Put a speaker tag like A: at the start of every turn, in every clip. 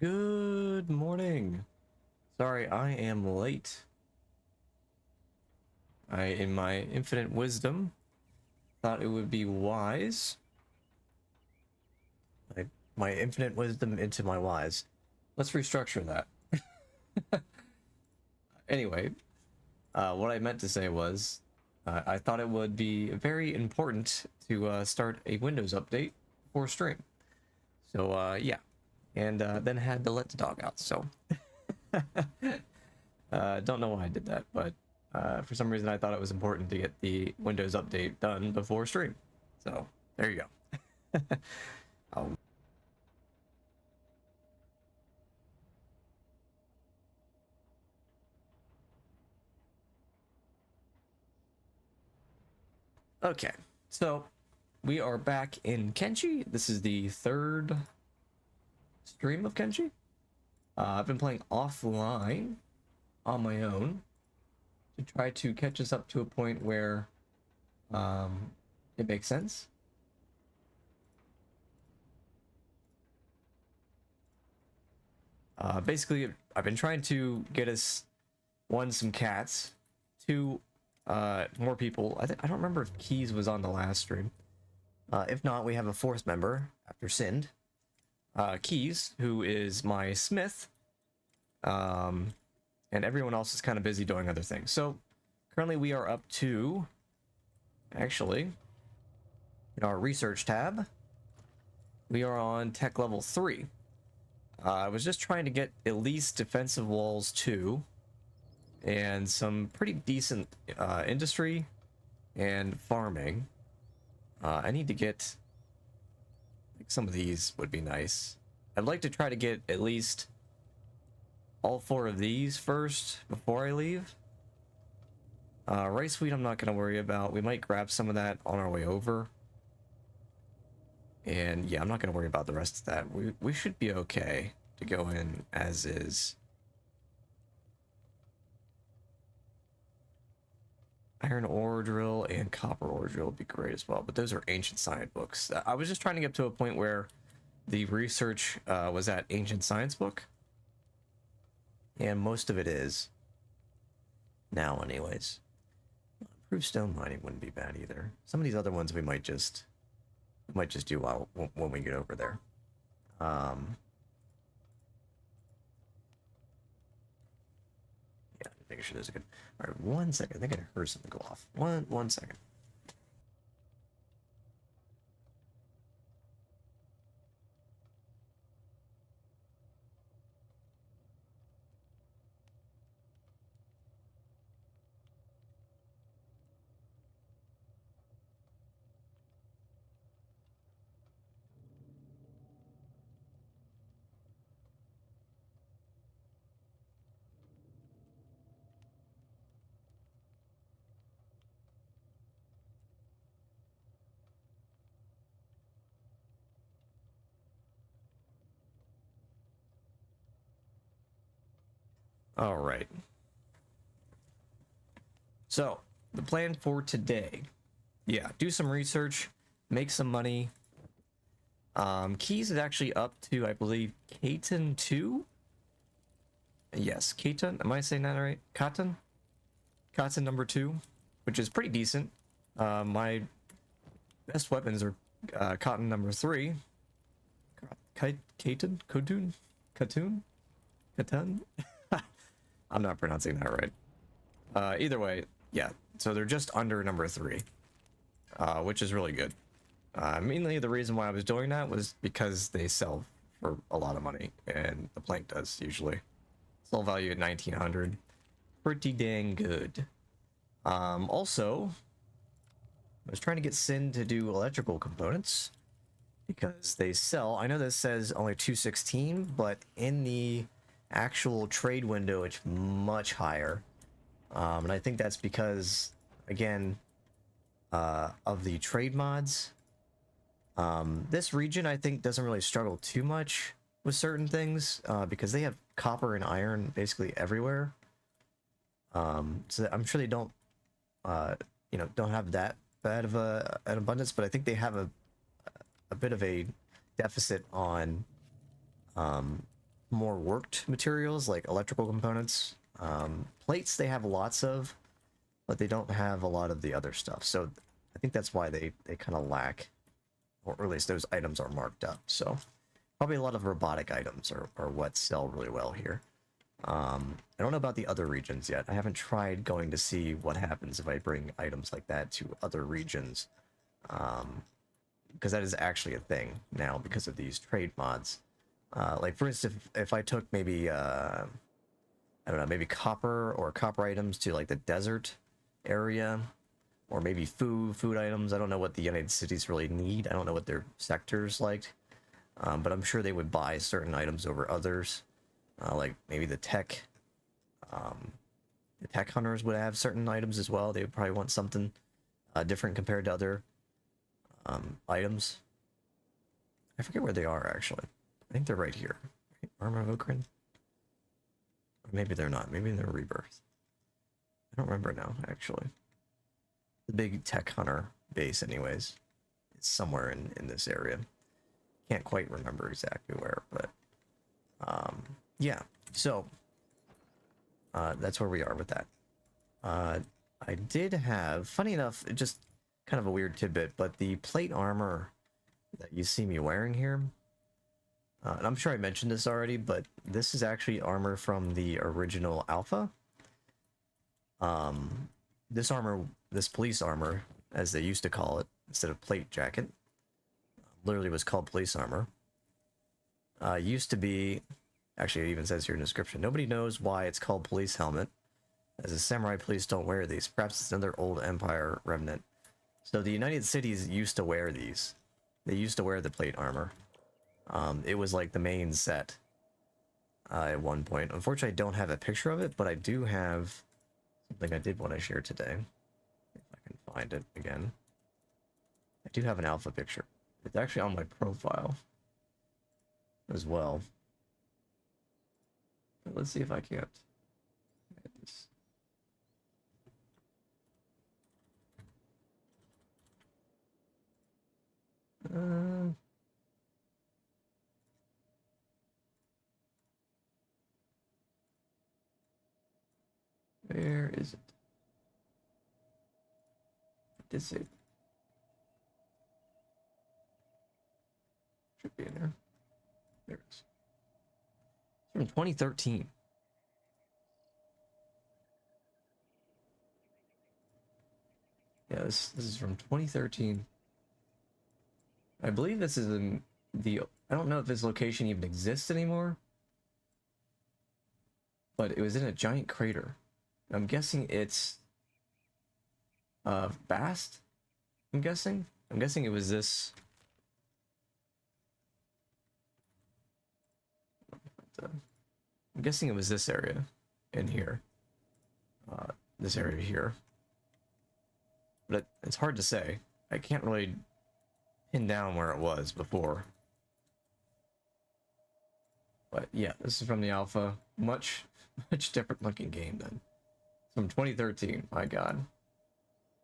A: Good morning. Sorry, I am late. In my infinite wisdom, thought it would be wise. My infinite wisdom into my wise. Let's restructure that. Anyway, what I meant to say was, I thought it would be very important to start a Windows update for stream. So, yeah. And then had to let the dog out, so... don't know why I did that, but for some reason I thought it was important to get the Windows update done before stream. So, there you go. um, okay, so we are back in Kenshi. This is the third stream of Kenshi. I've been playing offline on my own to try to catch us up to a point where it makes sense. Basically, I've been trying to get us, one, some cats, two, more people. I don't remember if Keys was on the last stream. If not, we have a fourth member after Sind. Keys, who is my smith, and everyone else is kind of busy doing other things. So currently we are up to, actually, in our research tab, we are on tech level 3. I was just trying to get at least defensive walls 2 and some pretty decent industry and farming. I need to get, like, some of these would be nice. I'd like to try to get at least all 4 of these first before I leave. Rice wheat I'm not going to worry about. We might grab some of that on our way over. And yeah, I'm not going to worry about the rest of that. We should be okay to go in as is. Iron ore drill and copper ore drill would be great as well, but those are ancient science books. I was just trying to get to a point where the research was at ancient science book. And most of it is. Now, anyways. Improved stone mining wouldn't be bad either. Some of these other ones we might just do when we get over there. Yeah, making sure there's a good. All right, 1 second. I think I heard something go off. One second. All right. So, the plan for today. Yeah, do some research, make some money. Keys is actually up to, I believe, Katon 2? Yes, Katon. Am I saying that right? Katon? Katon number 2, which is pretty decent. My best weapons are Cotton number 3. Katon? Kotun? Katun? Katun? I'm not pronouncing that right. Either way, yeah. So they're just under number 3, which is really good. Mainly the reason why I was doing that was because they sell for a lot of money, and the plank does usually. Sell value at 1900. Pretty dang good. Also, I was trying to get Sin to do electrical components because they sell. I know this says only 216, but in the actual trade window, it's much higher. And I think that's because, again, of the trade mods. This region, I think, doesn't really struggle too much with certain things because they have copper and iron basically everywhere. So I'm sure they don't, don't have that bad of an abundance, but I think they have a bit of a deficit on more worked materials like electrical components. Plates they have lots of, but they don't have a lot of the other stuff. So I think that's why they kind of lack, or at least those items are marked up. So probably a lot of robotic items are what sell really well here. I don't know about the other regions yet. I haven't tried going to see what happens if I bring items like that to other regions. Because that is actually a thing now because of these trade mods. Like for instance, if I took maybe, I don't know, maybe copper or copper items to like the desert area, or maybe food items. I don't know what the United Cities really need. I don't know what their sectors like, but I'm sure they would buy certain items over others. Like maybe the tech hunters would have certain items as well. They would probably want something different compared to other items. I forget where they are actually. I think they're right here. Armor of Okran? Or maybe they're not. Maybe they're Rebirth. I don't remember now, actually. The big tech hunter base, anyways, is somewhere in this area. Can't quite remember exactly where, but yeah. So that's where we are with that. I did have, funny enough, just kind of a weird tidbit, but the plate armor that you see me wearing here, and I'm sure I mentioned this already, but this is actually armor from the original alpha. This armor, this police armor, as they used to call it, instead of plate jacket, literally was called police armor. Used to be, actually it even says here in the description, nobody knows why it's called police helmet, as the samurai police don't wear these. Perhaps it's another old empire remnant. So the United Cities used to wear these. They used to wear the plate armor. It was like the main set at one point. Unfortunately, I don't have a picture of it, but I do have something I did want to share today. If I can find it again. I do have an alpha picture. It's actually on my profile as well. But let's see if I can't. Where is it? Disable. Should be in there. There it is. It's from 2013. Yeah, this is from 2013. I believe this is in the... I don't know if this location even exists anymore, but it was in a giant crater. I'm guessing it's Bast. I'm guessing it was this. I'm guessing it was this area in here. This area here. But it's hard to say. I can't really pin down where it was before. But yeah, this is from the alpha. Much different looking game then. From 2013, my god.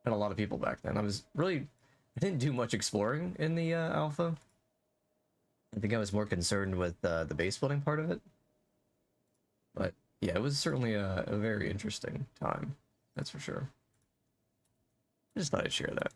A: Had a lot of people back then. I didn't do much exploring in the alpha. I think I was more concerned with the base building part of it. But yeah, it was certainly a very interesting time. That's for sure. I just thought I'd share that.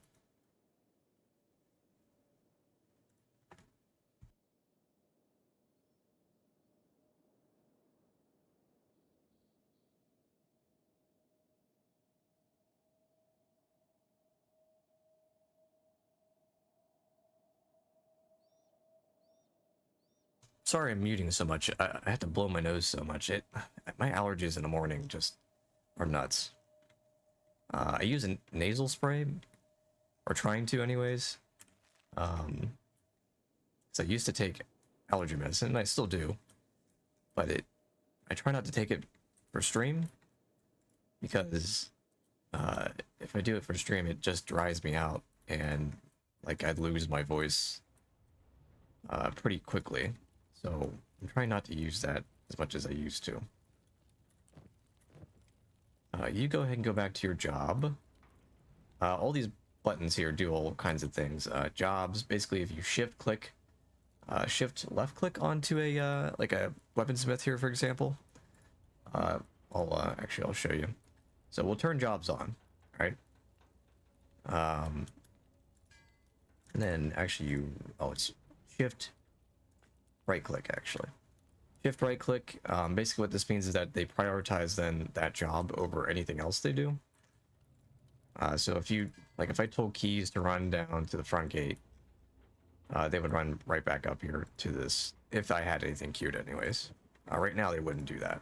A: Sorry I'm muting so much. I have to blow my nose so much. My allergies in the morning just are nuts. I use a nasal spray, or trying to anyways. So I used to take allergy medicine, and I still do. But I try not to take it for stream, because if I do it for stream, it just dries me out, and like I'd lose my voice pretty quickly. So I'm trying not to use that as much as I used to. You go ahead and go back to your job. All these buttons here do all kinds of things. Jobs, basically if you shift click shift left click onto a like a weaponsmith here, for example. Actually I'll show you. So we'll turn jobs on, right? And then actually it's shift right click actually. Shift right click. Basically what this means is that they prioritize then that job over anything else they do. So if I told keys to run down to the front gate, they would run right back up here to this if I had anything queued anyways. Right now they wouldn't do that.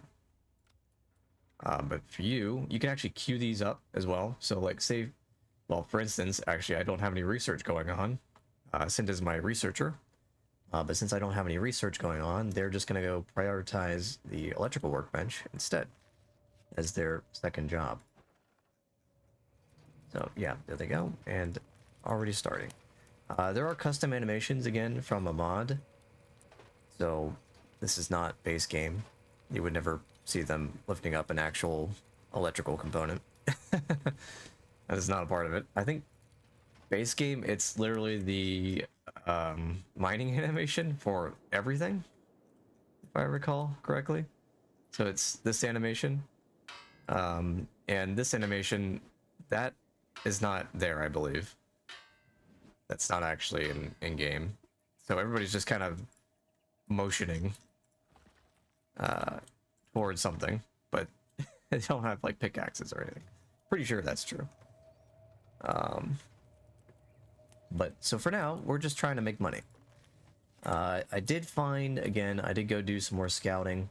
A: But for you can actually queue these up as well. So like say, well, for instance, actually I don't have any research going on. Cinta is my researcher. But since I don't have any research going on, they're just going to go prioritize the electrical workbench instead as their second job. So yeah, there they go, and already starting. There are custom animations again from a mod. So this is not base game. You would never see them lifting up an actual electrical component. That is not a part of it. I think base game, it's literally the mining animation for everything, if I recall correctly. So it's this animation, and this animation, that is not there, I believe. That's not actually in game. So everybody's just kind of motioning towards something, but they don't have like pickaxes or anything. Pretty sure that's true. But so for now, we're just trying to make money. I did find, again, I did go do some more scouting.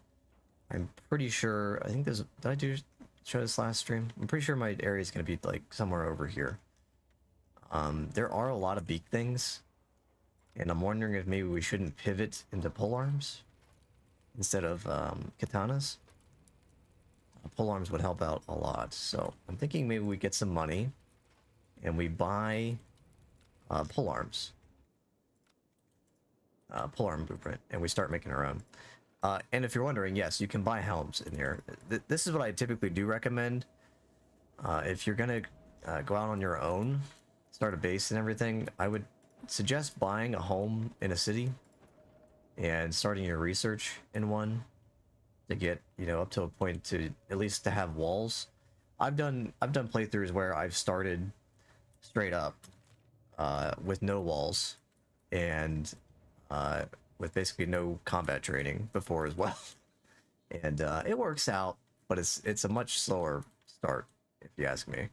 A: I'm pretty sure, I think there's, did I show this last stream? I'm pretty sure my area is going to be like somewhere over here. There are a lot of beak things, and I'm wondering if maybe we shouldn't pivot into polearms instead of katanas. Polearms would help out a lot, so I'm thinking maybe we get some money and we buy polearms. Polearm blueprint, and we start making our own. And if you're wondering, yes, you can buy helms in here. This is what I typically do recommend. If you're gonna go out on your own, start a base and everything, I would suggest buying a home in a city and starting your research in one to get, you know, up to a point to at least to have walls. I've done playthroughs where I've started straight up with no walls and with basically no combat training before as well. And it works out, but it's a much slower start, if you ask me.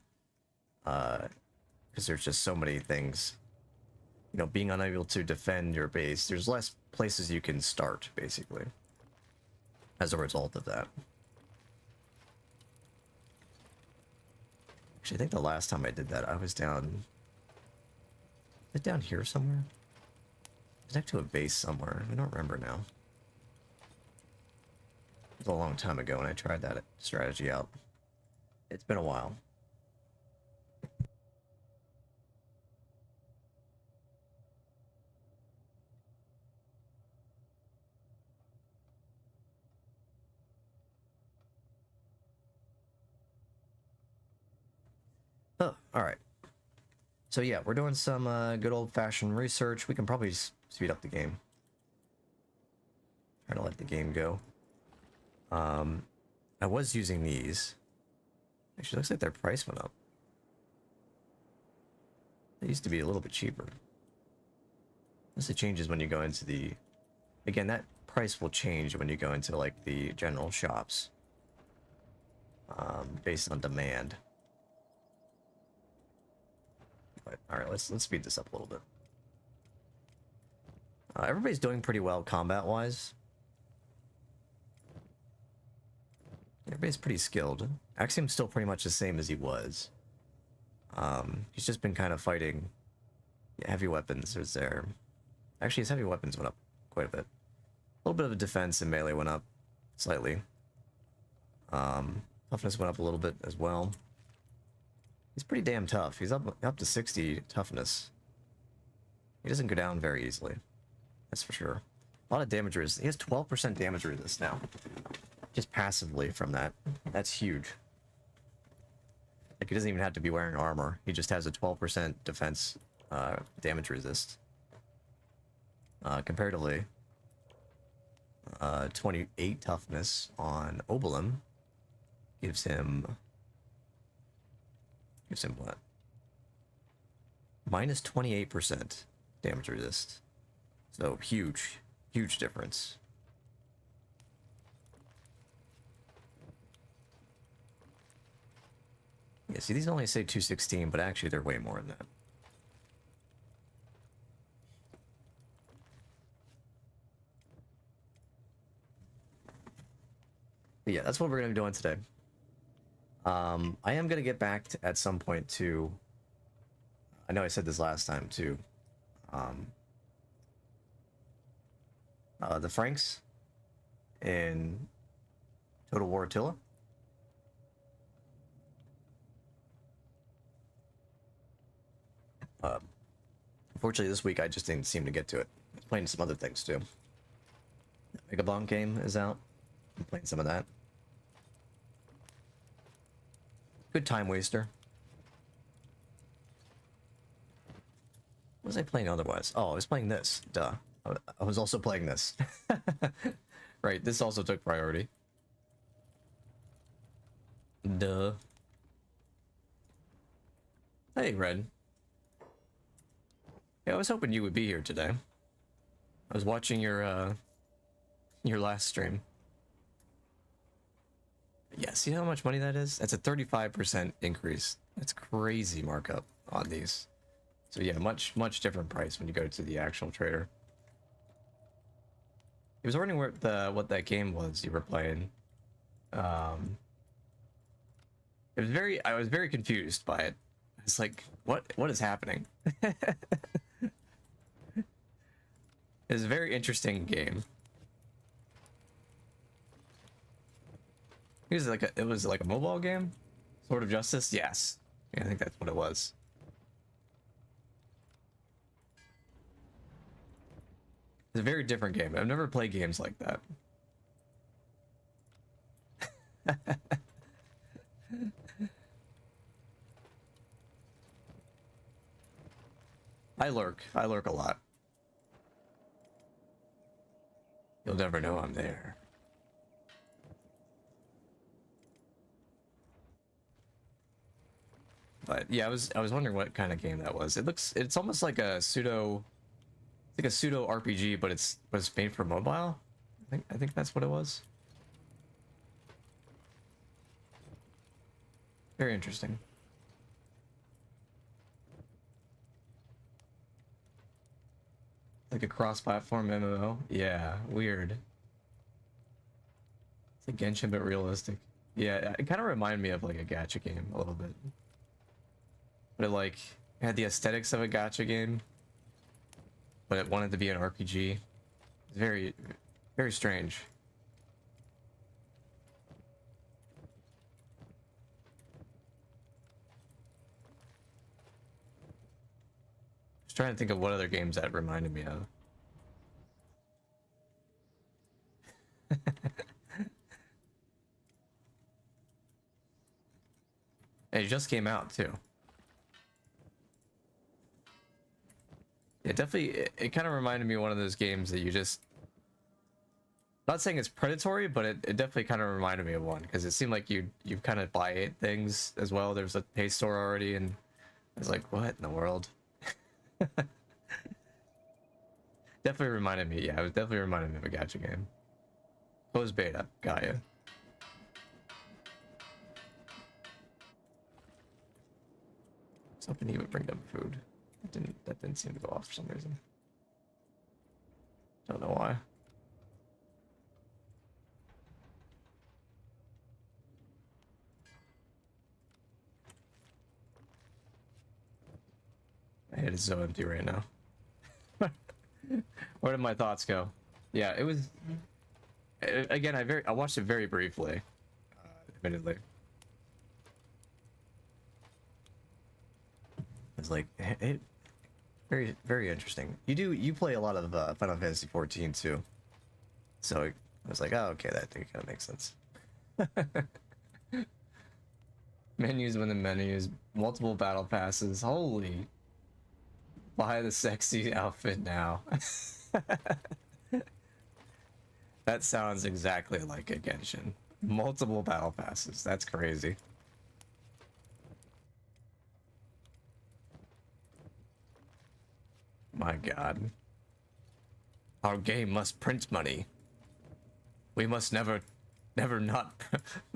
A: Because there's just so many things, you know, being unable to defend your base, there's less places you can start, basically, as a result of that. Actually, I think the last time I did that, I was down here somewhere? I was next to a base somewhere. I don't remember now. It was a long time ago when I tried that strategy out. It's been a while. Oh, alright. So yeah, we're doing some good old-fashioned research. We can probably speed up the game. Try to let the game go. I was using these. Actually, looks like their price went up. They used to be a little bit cheaper. This changes when you go into the... Again, that price will change when you go into, like, the general shops. Based on demand. But, alright, let's speed this up a little bit. Everybody's doing pretty well combat-wise. Everybody's pretty skilled. Axiom's still pretty much the same as he was. He's just been kind of fighting heavy weapons. Is there... Actually, his heavy weapons went up quite a bit. A little bit of a defense and melee went up slightly. Toughness went up a little bit as well. He's pretty damn tough. He's up to 60 toughness. He doesn't go down very easily. That's for sure. A lot of damage resist. He has 12% damage resist now. Just passively from that. That's huge. Like, he doesn't even have to be wearing armor. He just has a 12% defense damage resist. comparatively. 28 toughness on Obolum gives him what? Minus 28% damage resist. So huge difference. Yeah, see, these only say 216, but actually they're way more than that. But yeah, that's what we're gonna be doing today. I am gonna get back to, at some point to. I know I said this last time too. The Franks in Total War Attila. Unfortunately, this week I just didn't seem to get to it. I was playing some other things too. The Megabomb game is out. I'm playing some of that. Good time waster. What was I playing otherwise? Oh, I was playing this. Duh. I was also playing this. Right, this also took priority. Duh. Hey, Red. Yeah, I was hoping you would be here today. I was watching your last stream. Yeah, see how much money that is? That's a 35% increase. That's crazy markup on these. So yeah, much different price when you go to the actual trader. He was wondering what that game was you were playing. I was very confused by it. It's like, what is happening? It's a very interesting game. It was like a mobile game? Sword of Justice? Yes. Yeah, I think that's what it was. It's a very different game. I've never played games like that. I lurk a lot. You'll never know I'm there. But yeah, I was wondering what kind of game that was. It's almost like a pseudo RPG, but it's made for mobile. I think that's what it was. Very interesting. Like a cross-platform MMO. Yeah, weird. It's like Genshin but realistic. Yeah, it kind of reminded me of like a gacha game a little bit. But it had the aesthetics of a gacha game, but it wanted to be an RPG. It's very, very strange. Just trying to think of what other games that reminded me of. It just came out too. It definitely, it kind of reminded me of one of those games that you just, not saying it's predatory, but it definitely kind of reminded me of one, because it seemed like you kind of buy things as well. There's a pay store already, and I was like, what in the world? Definitely reminded me, yeah, it was definitely reminded me of a gacha game. Closed beta, got ya. I was hoping he would bring them food. That didn't seem to go off for some reason. Don't know why. My head is so empty right now. Where did my thoughts go? Yeah, it was. Again, I watched it very briefly, admittedly. It's like very, very interesting. You play a lot of Final Fantasy 14 too, so I was like, oh, okay, that kind of makes sense. Menus within menus, multiple battle passes. Holy! Buy the sexy outfit now. That sounds exactly like a Genshin. Multiple battle passes. That's crazy. My god. Our game must print money. We must never not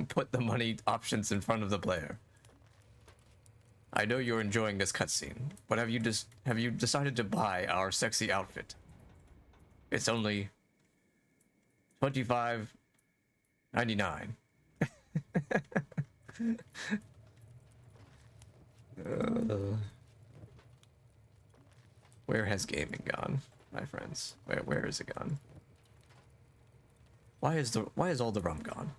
A: put the money options in front of the player. I know you're enjoying this cutscene, but have you decided to buy our sexy outfit? It's only $25.99. Where has gaming gone, my friends? Where is it gone? Why is all the rum gone?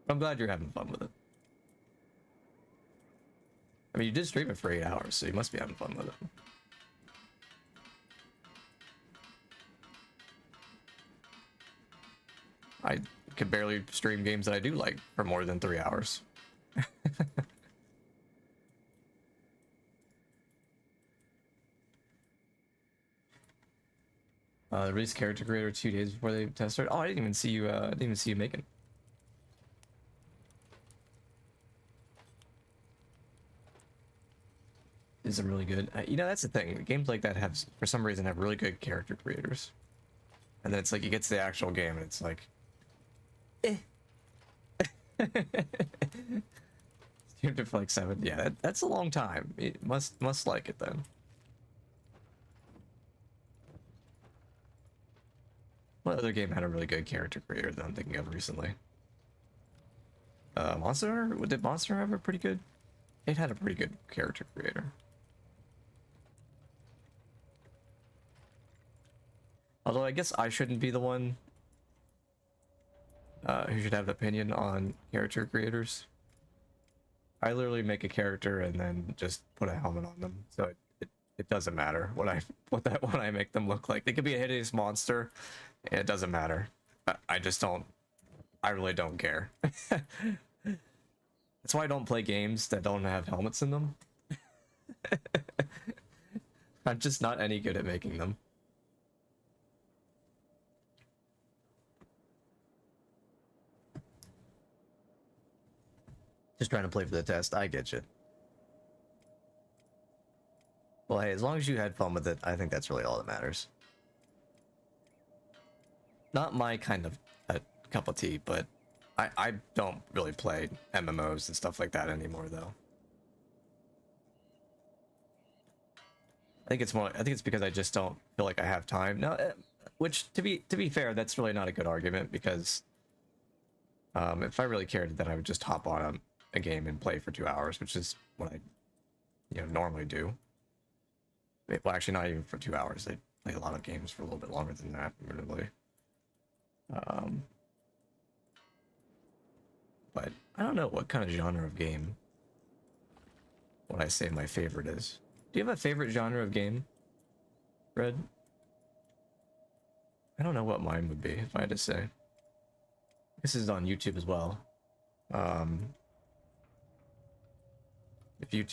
A: I'm glad you're having fun with it. I mean, you did stream it for 8 hours, so you must be having fun with it. I could barely stream games that I do like for more than 3 hours. Release character creator 2 days before they test started. Oh, I didn't even see you. I didn't even see you making. Is really good. You know, that's the thing. Games like that have, for some reason, have really good character creators, and then it's like you get to the actual game and it's like, eh. Streamed it for like 7. Yeah, that's a long time. It must like it then. What other game had a really good character creator that I'm thinking of recently? Monster Hunter? Did Monster Hunter have a pretty good? It had a pretty good character creator. Although I guess I shouldn't be the one who should have an opinion on character creators. I literally make a character and then just put a helmet on them, so it doesn't matter what I make them look like. They could be a hideous monster, and it doesn't matter. I just don't. I really don't care. That's why I don't play games that don't have helmets in them. I'm just not any good at making them. Just trying to play for the test. I get you. Well, hey, as long as you had fun with it, I think that's really all that matters. Not my kind of cup of tea, but I don't really play MMOs and stuff like that anymore, though. I think it's because I just don't feel like I have time. No, which to be fair, that's really not a good argument, because if I really cared, then I would just hop on a game and play for 2 hours, which is what I normally do. Well, actually, not even for 2 hours. I play a lot of games for a little bit longer than that, really. But I don't know what kind of genre of game when I say my favorite is. Do you have a favorite genre of game, Red? I don't know what mine would be if I had to say. This is on YouTube as well. If you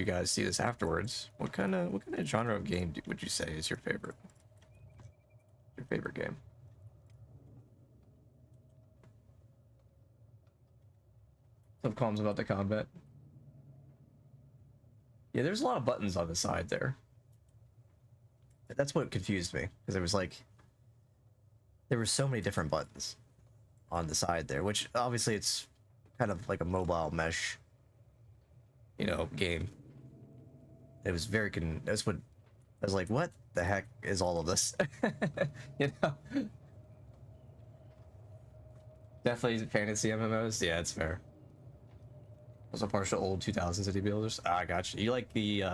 A: guys see this afterwards, what kind of genre of game would you say is your favorite? Your favorite game? Some qualms about the combat. Yeah, there's a lot of buttons on the side there. That's what confused me, because it was like there were so many different buttons on the side there, which obviously it's kind of like a mobile mesh, game. It was very that's what I was like, what the heck is all of this? Definitely fantasy MMOs. Yeah, it's fair. Also partial old 2000 city builders. Ah, I got you. You like the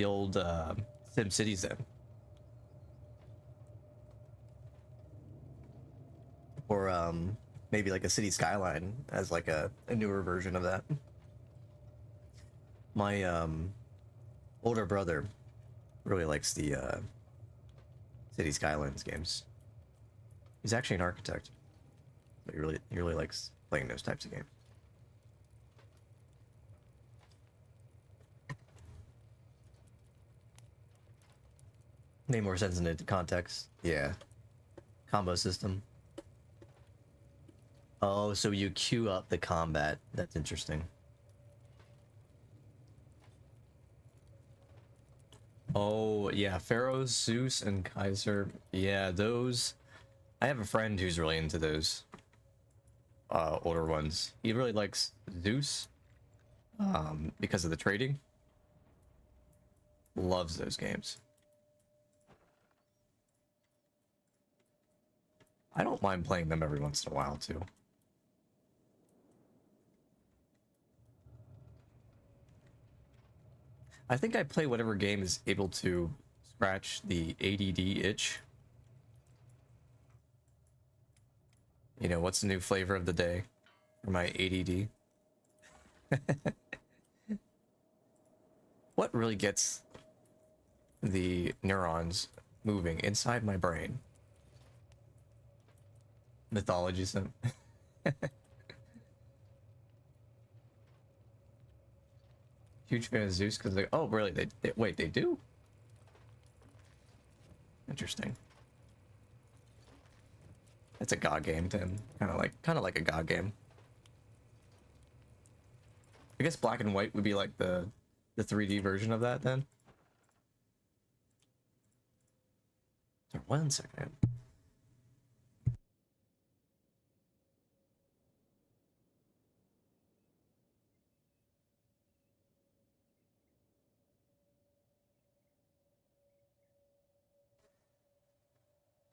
A: old Sim Cities then? Or maybe like a City Skyline as like a newer version of that. My older brother really likes the City Skylines games. He's actually an architect, but he really likes playing those types of games. Made more sense in the context. Yeah. Combo system. Oh, so you queue up the combat. That's interesting. Oh, yeah. Pharaohs, Zeus, and Kaiser. Yeah, those... I have a friend who's really into those older ones. He really likes Zeus because of the trading. Loves those games. I don't mind playing them every once in a while, too. I think I play whatever game is able to scratch the ADD itch. You know, what's the new flavor of the day for my ADD? What really gets the neurons moving inside my brain? Mythology sim. Huge fan of Zeus because they... Oh, really? They wait, they do? Interesting. It's a God game, Tim. Kind of like a God game. I guess black and white would be like the 3D version of that then. Sorry, 1 second.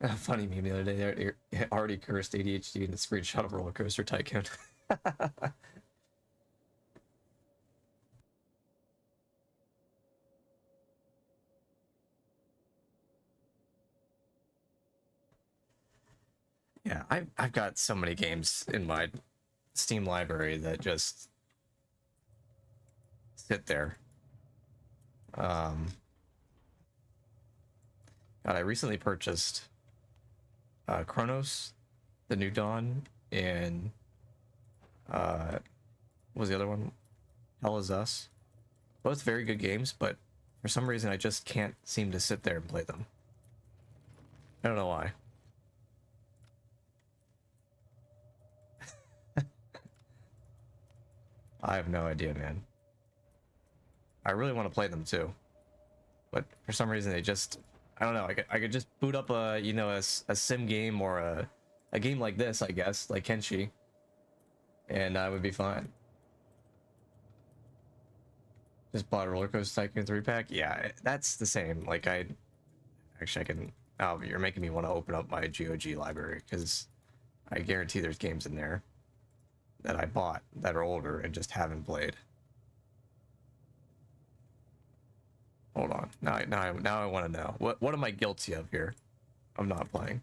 A: A funny meme the other day. It already cursed ADHD in the screenshot of Roller Coaster Tycoon. Yeah, I've got so many games in my Steam library that just sit there. God, I recently purchased Chronos, The New Dawn, and what was the other one? Hell Is Us. Both very good games, but for some reason I just can't seem to sit there and play them. I don't know why. I have no idea, man. I really want to play them too, but for some reason they just... I don't know. I could just boot up a, you know, a sim game or a game like this, I guess, like Kenshi, and I would be fine. Just bought a Roller Coaster Tycoon 3-pack. Yeah, that's the same. Like I can. Oh, you're making me want to open up my GOG library because I guarantee there's games in there that I bought that are older and just haven't played. Hold on. Now I want to know. What am I guilty of here? I'm not playing.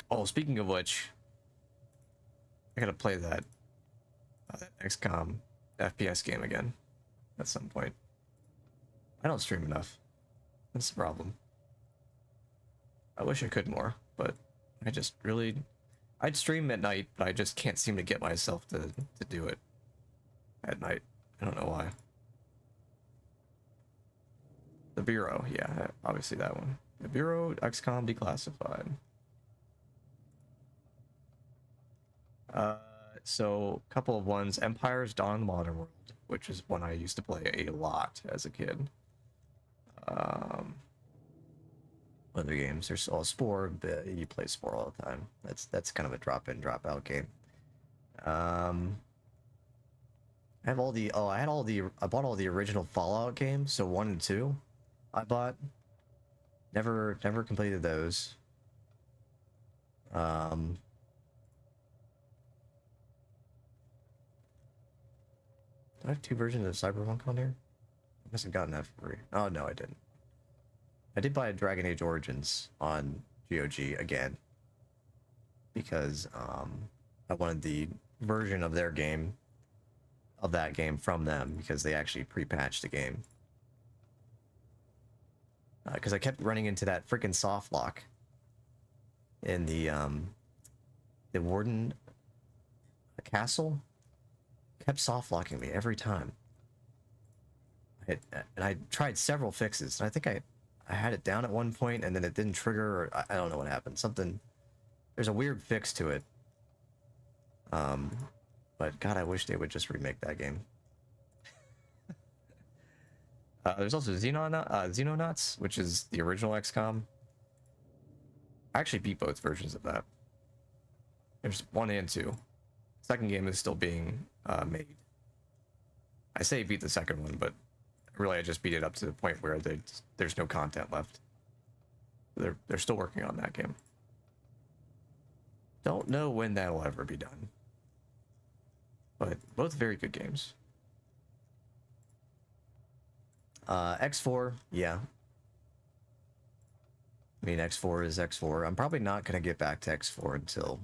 A: Oh, speaking of which, I gotta play that XCOM FPS game again at some point. I don't stream enough. That's the problem. I wish I could more, but I just really... I'd stream at night, but I just can't seem to get myself to do it at night. I don't know why. The Bureau, yeah, obviously that one. The Bureau, XCOM Declassified. So a couple of ones. Empire's Dawn Modern World, which is one I used to play a lot as a kid. Other games, there's Spore, but you play Spore all the time. That's kind of a drop-in, drop-out game. I have all the... Oh, I bought all the original Fallout games, so 1 and 2 I bought. Never completed those. Do I have 2 versions of Cyberpunk on here? I must have gotten that for free. Oh, no, I didn't. I did buy a Dragon Age Origins on GOG again. Because, I wanted the version of their game, of that game from them, because they actually pre-patched the game. Because I kept running into that freaking soft lock in the Warden castle. Kept soft locking me every time. And I tried several fixes, and I think I had it down at one point, and then it didn't trigger, or I don't know what happened. Something, there's a weird fix to it. But God, I wish they would just remake that game. There's also Xenonauts, which is the original XCOM. I actually beat both versions of that. There's 1 and 2. Second game is still being made. I say beat the second one, but really I just beat it up to the point where there's no content left. They're still working on that game. Don't know when that'll ever be done. But both very good games. X4, yeah. I mean, X4 is X4. I'm probably not going to get back to X4 until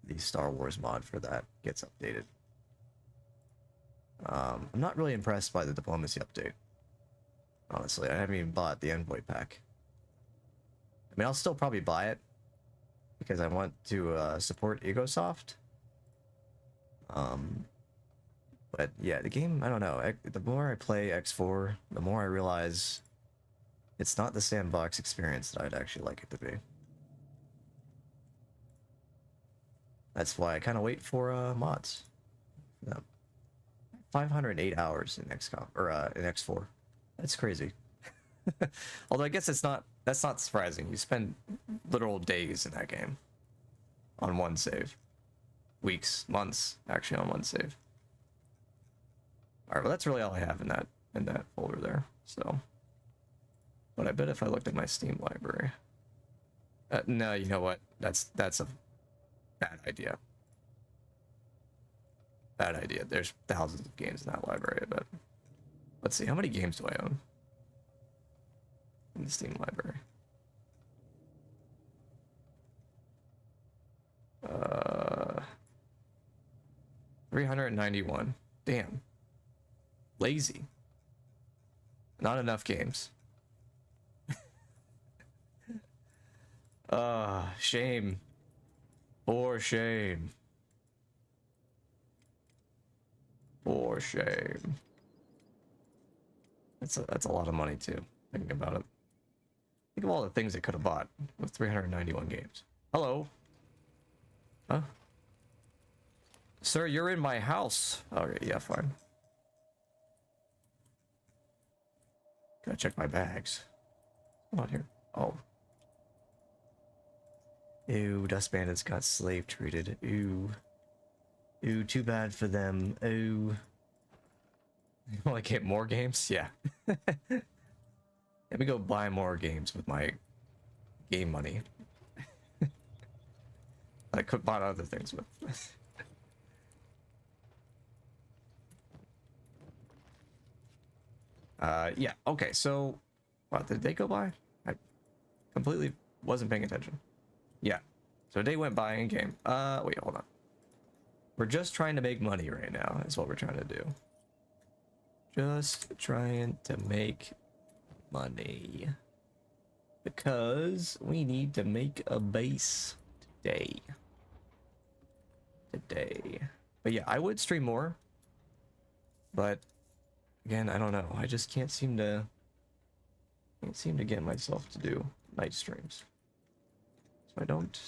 A: the Star Wars mod for that gets updated. I'm not really impressed by the diplomacy update. Honestly, I haven't even bought the Envoy pack. I mean, I'll still probably buy it because I want to support Egosoft. But yeah, the game, I don't know. The more I play X4, the more I realize it's not the sandbox experience that I'd actually like it to be. That's why I kind of wait for mods. Yeah. 508 hours in XCOM or in X4. That's crazy. Although I guess that's not surprising. You spend literal days in that game on one save. Weeks, months, actually, on one save. Alright, well that's really all I have in that folder there. So, but I bet if I looked at my Steam library, no, you know what? That's a bad idea. Bad idea. There's thousands of games in that library, I bet. Let's see, how many games do I own in the Steam library? 391. Damn. Lazy. Not enough games. Shame. For shame. For shame. That's a lot of money too, thinking about it. Think of all the things I could have bought with 391 games. Hello. Huh? Sir, you're in my house. Okay, yeah, fine. Gotta check my bags. Come on here. Oh. Ew, Dust Bandits got slave treated. Ew. Ew, too bad for them. Ew. You want to get more games? Yeah. Let me go buy more games with my game money. I could buy other things with. Yeah, okay, so what did they go by? I completely wasn't paying attention. Yeah. So a day went by in game. Wait, hold on. We're just trying to make money right now, is what we're trying to do. Just trying to make money. Because we need to make a base today. But yeah, I would stream more. But again, I don't know. I just can't seem to get myself to do night streams. So I don't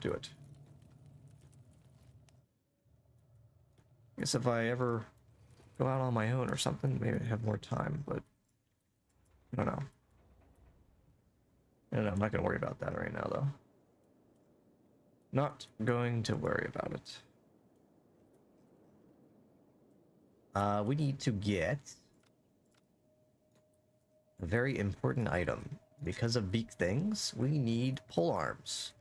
A: do it. I guess if I ever go out on my own or something, maybe I'd have more time, but I don't know. I'm not gonna worry about that right now though. Not going to worry about it. We need to get a very important item. Because of beak things, we need pole arms.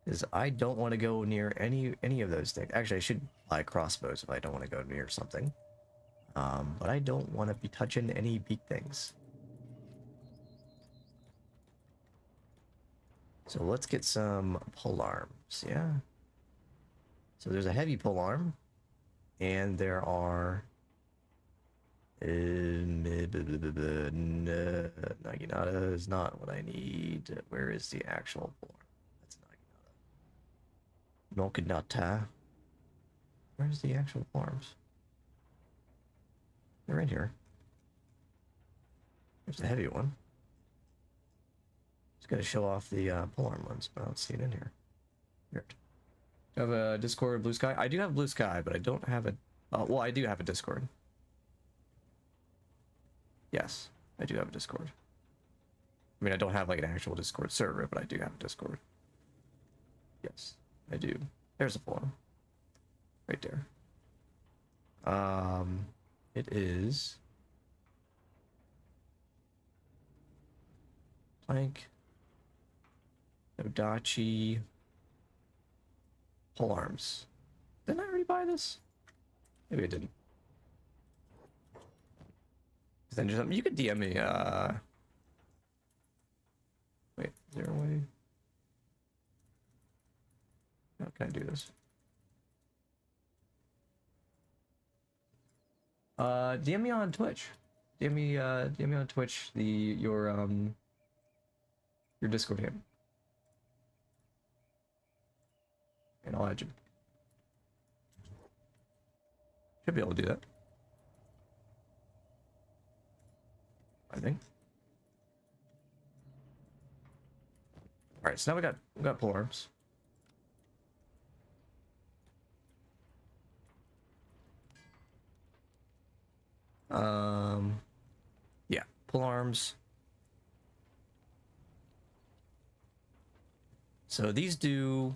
A: Because I don't want to go near any of those things. Actually, I should buy crossbows if I don't want to go near something. But I don't want to be touching any beak things. So let's get some pole arms, yeah? So there's a heavy pole arm. And there are... Naginata is not what I need. Where is the actual pole arm? That's Naginata. Naginata. Where's the actual pole arms? They're in here. There's a heavy one. Just gotta show off the polearm ones, but I don't see it in here. Weird. Do you have a Discord Blue Sky? I do have Blue Sky, but I don't have a... well, I do have a Discord. Yes, I do have a Discord. I mean, I don't have like an actual Discord server, but I do have a Discord. Yes, I do. There's a polearm. Right there. It is... Plank. Nodachi. Polearms. Didn't I already buy this? Maybe I didn't. Then just, you could DM me, wait, is there a way? How can I do this? DM me on Twitch. DM me on Twitch your Discord handle. And I'll add you. Should be able to do that. I think. All right, so now we got polearms. Yeah, polearms. So these do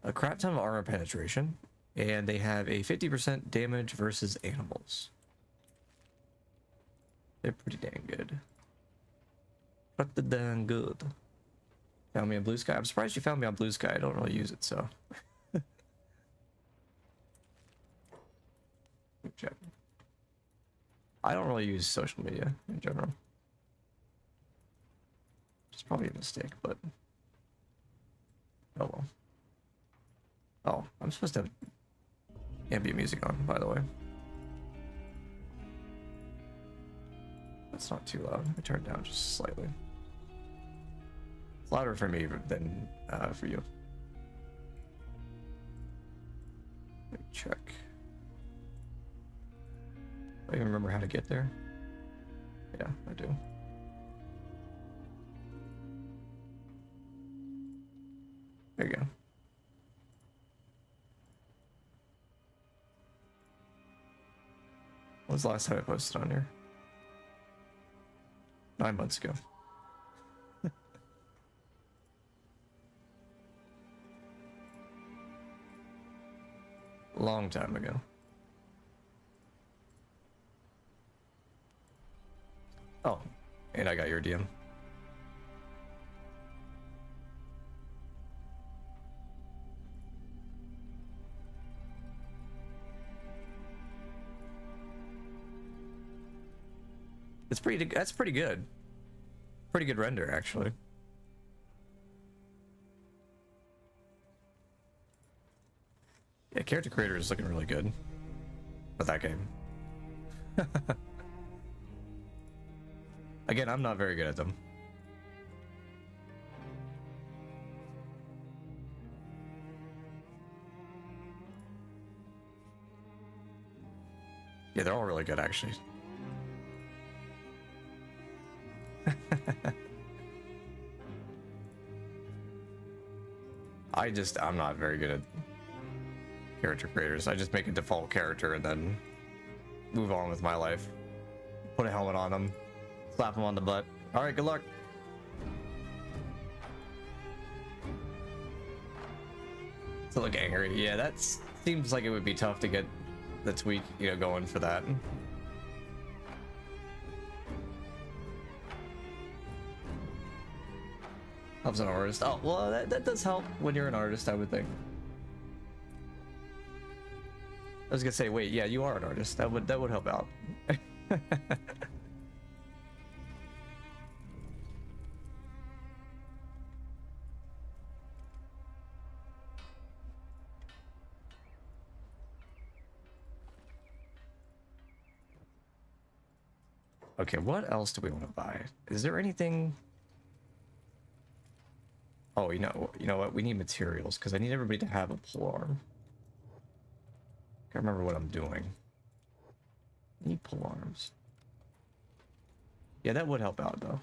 A: a crap ton of armor penetration, and they have a 50% damage versus animals. They're pretty dang good. Pretty dang good. Found me on Blue Sky. I'm surprised you found me on Blue Sky. I don't really use it, so. Check. I don't really use social media in general. It's probably a mistake, but oh well. Oh, I'm supposed to have ambient music on, by the way. That's not too loud. I turned it down just slightly. It's louder for me than for you. Let me check. Do I even remember how to get there? Yeah, I do. There you go. When was the last time I posted on here? 9 months ago. Long time ago. Oh, and I got your DM. It's pretty. That's pretty good. Pretty good render, actually. Yeah, character creator is looking really good with that game. Again, I'm not very good at them. Yeah, they're all really good, actually. I'm not very good at character creators. I just make a default character and then move on with my life. Put a helmet on them, slap them on the butt. All right, good luck. To look angry. Yeah, that seems like it would be tough to get the tweak, you know, going for that. Helps an artist. Oh, well, that does help when you're an artist, I would think. I was gonna say, wait, yeah, you are an artist. That would help out. Okay, what else do we want to buy? Is there anything? Oh, you know what? We need materials because I need everybody to have a polearm. Can't remember what I'm doing. I need polearms. Yeah, that would help out though.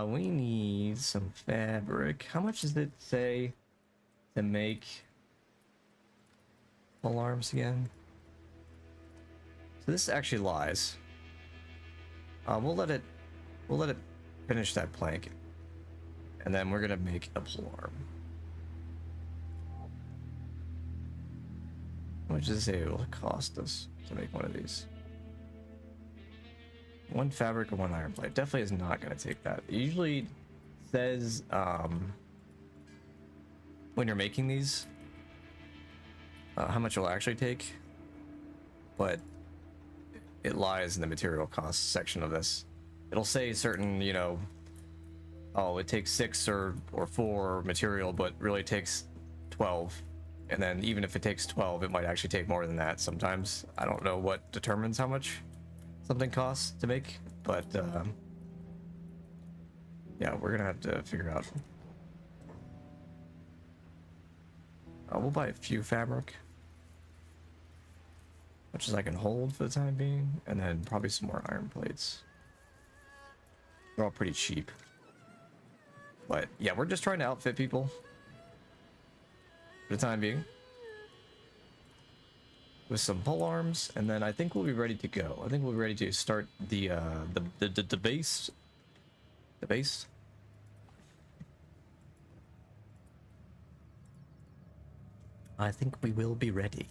A: We need some fabric. How much does it say to make alarms again? So this actually lies. We'll let it finish that plank, and then we're gonna make a polearm. How much does it will cost us to make one of these? One fabric or one iron plate. Definitely is not going to take that. It usually says when you're making these how much it'll actually take, but it lies in the material costs section of this. It'll say certain, you know, oh, it takes 6 or 4 material, but really takes 12. And then even if it takes 12, it might actually take more than that sometimes. I don't know what determines how much something costs to make, but yeah, we're gonna have to figure out. We'll buy a few fabric, much as I can hold for the time being, and then probably some more iron plates. They're all pretty cheap, but yeah, we're just trying to outfit people for the time being with some pole arms, and then I think we'll be ready to go. I think we'll be ready to start the base. The base. I think we will be ready.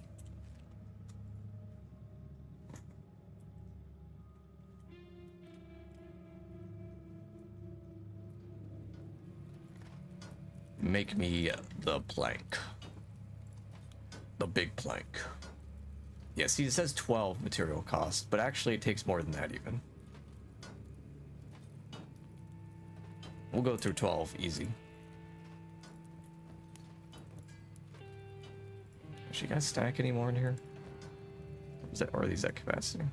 A: Make me the plank. The big plank. Yeah, see, it says 12 material cost, but actually it takes more than that even. We'll go through 12 easy. Does you guys stack any more in here? Is that, or are these at capacity?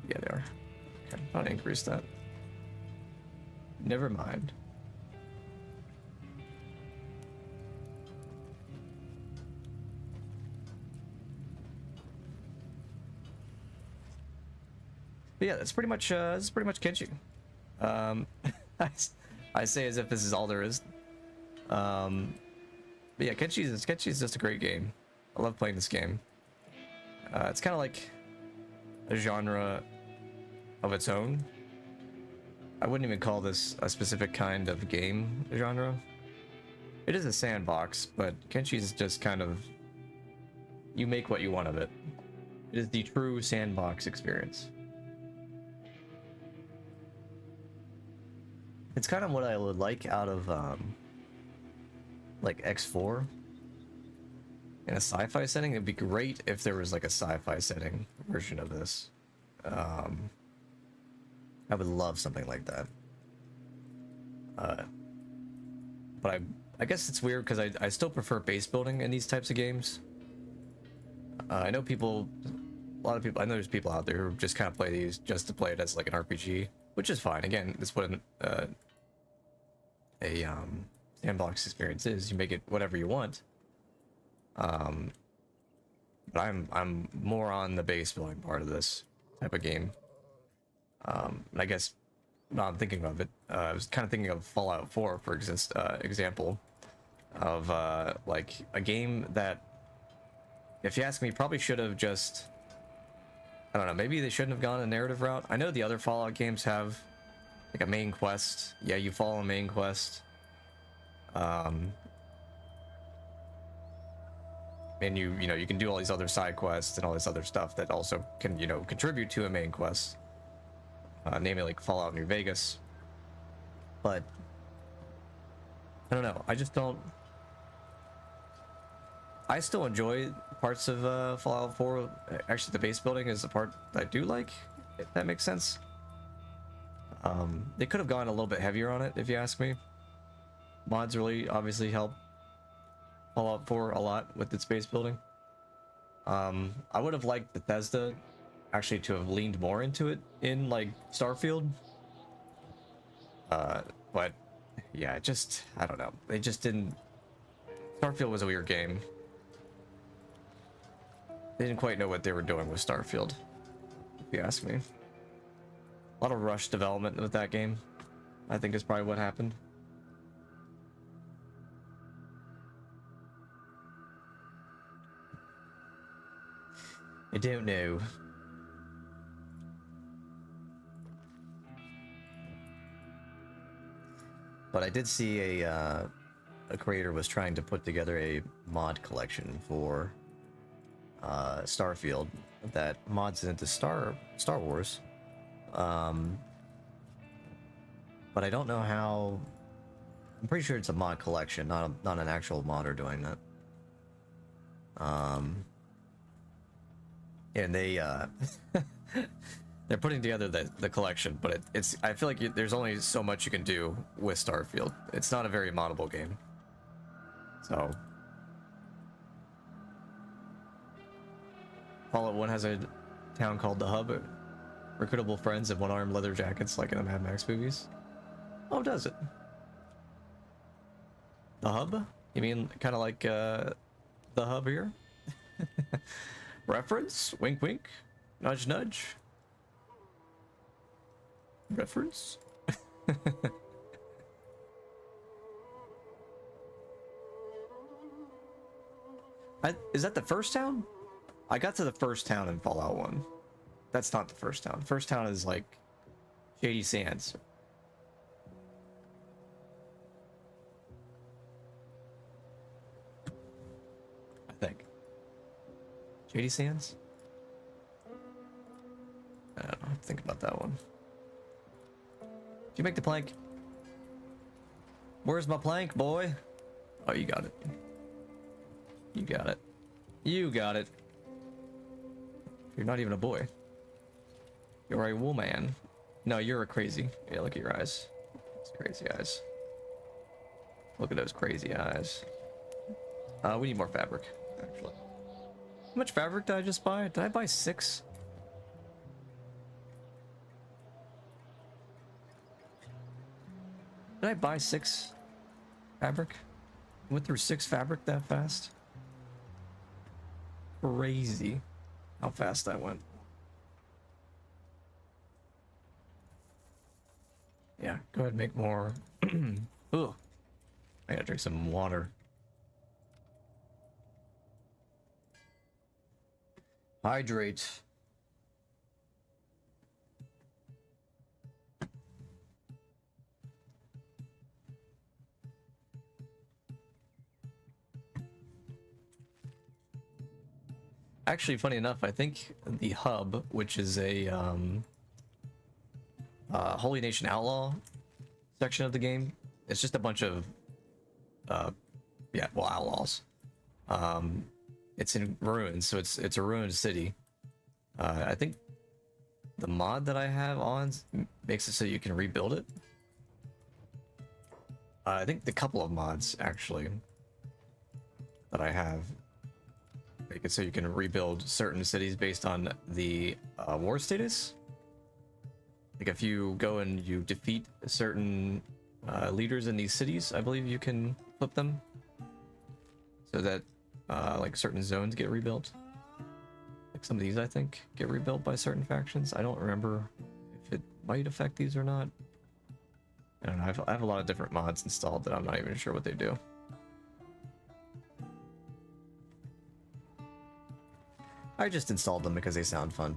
A: Yeah, they are. Okay, I'll increase that. Never mind. But yeah, that's pretty much Kenshi. I say as if this is all there is. But yeah, Kenshi is just a great game. I love playing this game. It's kind of like a genre of its own. I wouldn't even call this a specific kind of game genre. It is a sandbox, but Kenshi is just kind of, you make what you want of it. It is the true sandbox experience. It's kind of what I would like out of like X4 in a sci-fi setting. It'd be great if there was like a sci-fi setting version of this. I would love something like that. But I guess it's weird because I still prefer base building in these types of games. I know people, a lot of people, I know there's people out there who just kind of play these just to play it as like an RPG, which is fine. Again, it's what a sandbox experience is. You make it whatever you want. But I'm more on the base building part of this type of game. And I guess now I'm thinking of it. I was kind of thinking of Fallout 4 for example, of like a game that, if you ask me, probably should have just, I don't know, maybe they shouldn't have gone a narrative route. I know the other Fallout games have like a main quest. Yeah, you follow a main quest. And you know, you can do all these other side quests and all this other stuff that also can, you know, contribute to a main quest. Namely like Fallout New Vegas. But I don't know, I just don't, I still enjoy parts of Fallout 4. Actually, the base building is the part that I do like, if that makes sense. They could have gone a little bit heavier on it, if you ask me. Mods really obviously help Fallout 4 a lot with its base building. I would have liked Bethesda actually to have leaned more into it in like Starfield. But yeah, I don't know. They just didn't. Starfield was a weird game. They didn't quite know what they were doing with Starfield, if you ask me. A lot of rush development with that game, I think, is probably what happened. I don't know. But I did see a creator was trying to put together a mod collection for Starfield that mods into Star Wars. But I don't know how. I'm pretty sure it's a mod collection, not an actual modder doing that. And they they're putting together the collection, but it's I feel like there's only so much you can do with Starfield. It's not a very moddable game. So Fallout 1 has a town called the Hub. Recruitable friends and one-armed leather jackets like in the Mad Max movies. Oh, does it? The Hub? You mean kind of like the Hub here? Reference? Wink wink? Nudge nudge? Reference? Is that the first town? I got to the first town in Fallout 1. That's not the first town. First town is like Shady Sands. I think. Shady Sands? I don't know. Think about that one. Did you make the plank? Where's my plank, boy? Oh, you got it. You got it. You got it. You're not even a boy. You're a woman. No, you're a crazy. Yeah, look at your eyes. It's crazy eyes. Look at those crazy eyes. We need more fabric, actually. How much fabric did I just buy? Did I buy 6? Did I buy 6 fabric? Went through 6 fabric that fast? Crazy how fast that went. Yeah, go ahead and make more. Ugh. I gotta drink some water. Hydrate. Actually, funny enough, I think the Hub, which is a Holy Nation Outlaw section of the game, it's just a bunch of yeah, well, outlaws. It's in ruins, so it's a ruined city. I think the mod that I have on makes it so you can rebuild it. I think the couple of mods actually that I have make it so you can rebuild certain cities based on the war status. Like if you go and you defeat certain leaders in these cities, I believe you can flip them so that like certain zones get rebuilt. Like some of these, I think, get rebuilt by certain factions. I don't remember if it might affect these or not. I don't know. I have a lot of different mods installed that I'm not even sure what they do. I just installed them because they sound fun.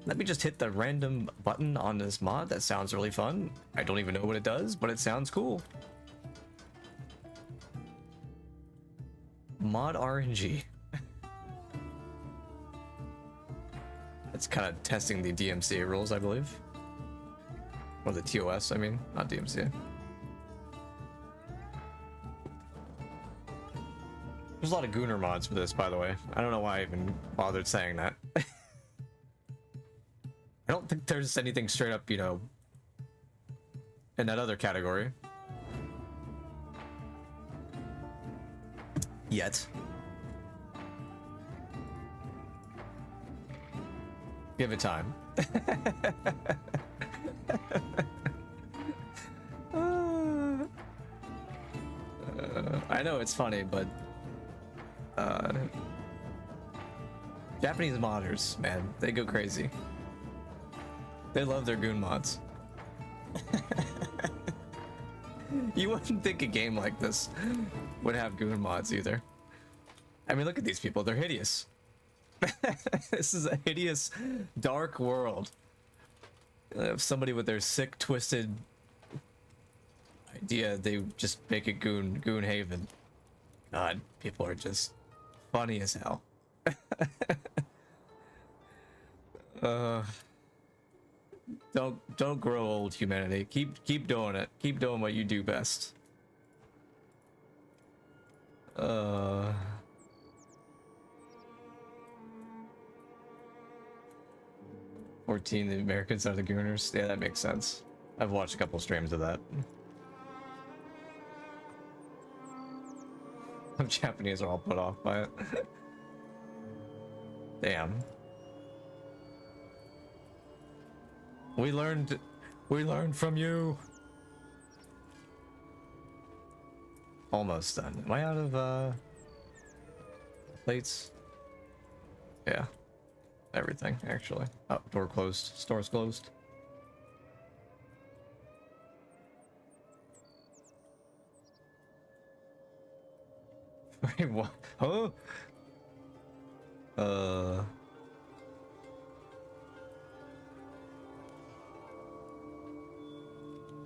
A: Let me just hit the random button on this mod. That sounds really fun. I don't even know what it does, but it sounds cool. Mod RNG. It's kind of testing the DMCA rules, I believe. Or the TOS, I mean, not DMCA. There's a lot of Gooner mods for this, by the way. I don't know why I even bothered saying that. I don't think there's anything straight up, you know, in that other category. Yet. Give it time. I know it's funny, but Uh, Japanese modders, man, they go crazy. They love their goon mods. You wouldn't think a game like this would have goon mods either. I mean, look at these people, they're hideous. This is a hideous, dark world. Somebody with their sick, twisted idea, they just make a goon haven. God, people are just funny as hell. Don't grow old, humanity. Keep doing it. Keep doing what you do best. 14, the Americans are the gooners. Yeah, that makes sense. I've watched a couple streams of that. Japanese are all put off by it. Damn. We learned from you. Almost done. Am I out of plates? Yeah. Everything, actually. Oh, door closed. Store's closed. Wait, what? Huh? Have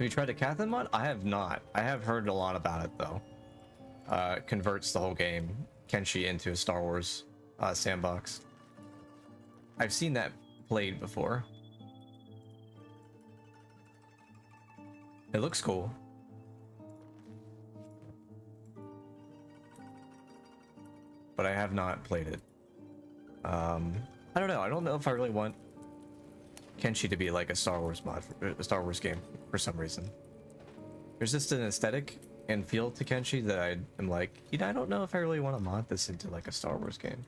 A: you tried the Cathan mod? I have not. I have heard a lot about it, though. It converts the whole game, Kenshi, into a Star Wars sandbox. I've seen that played before. It looks cool. But I have not played it. I don't know. I don't know if I really want Kenshi to be like a Star Wars mod, a Star Wars game, for some reason. There's just an aesthetic and feel to Kenshi that I am like, you know, I don't know if I really want to mod this into like a Star Wars game.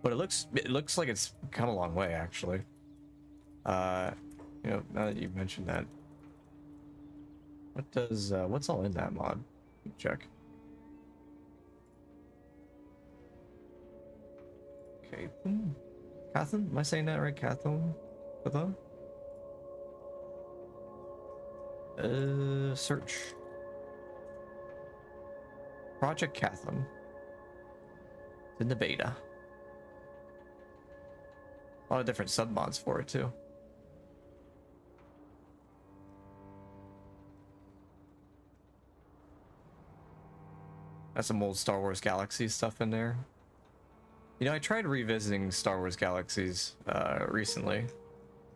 A: But it looks like it's come a long way, actually. You know, now that you've mentioned that, what does what's all in that mod? Check. Okay, Cathan? Am I saying that right? Cathan? Search. Project Cathan. It's in the beta. A lot of different submods for it too. That's some old Star Wars Galaxy stuff in there. You know, I tried revisiting Star Wars Galaxies recently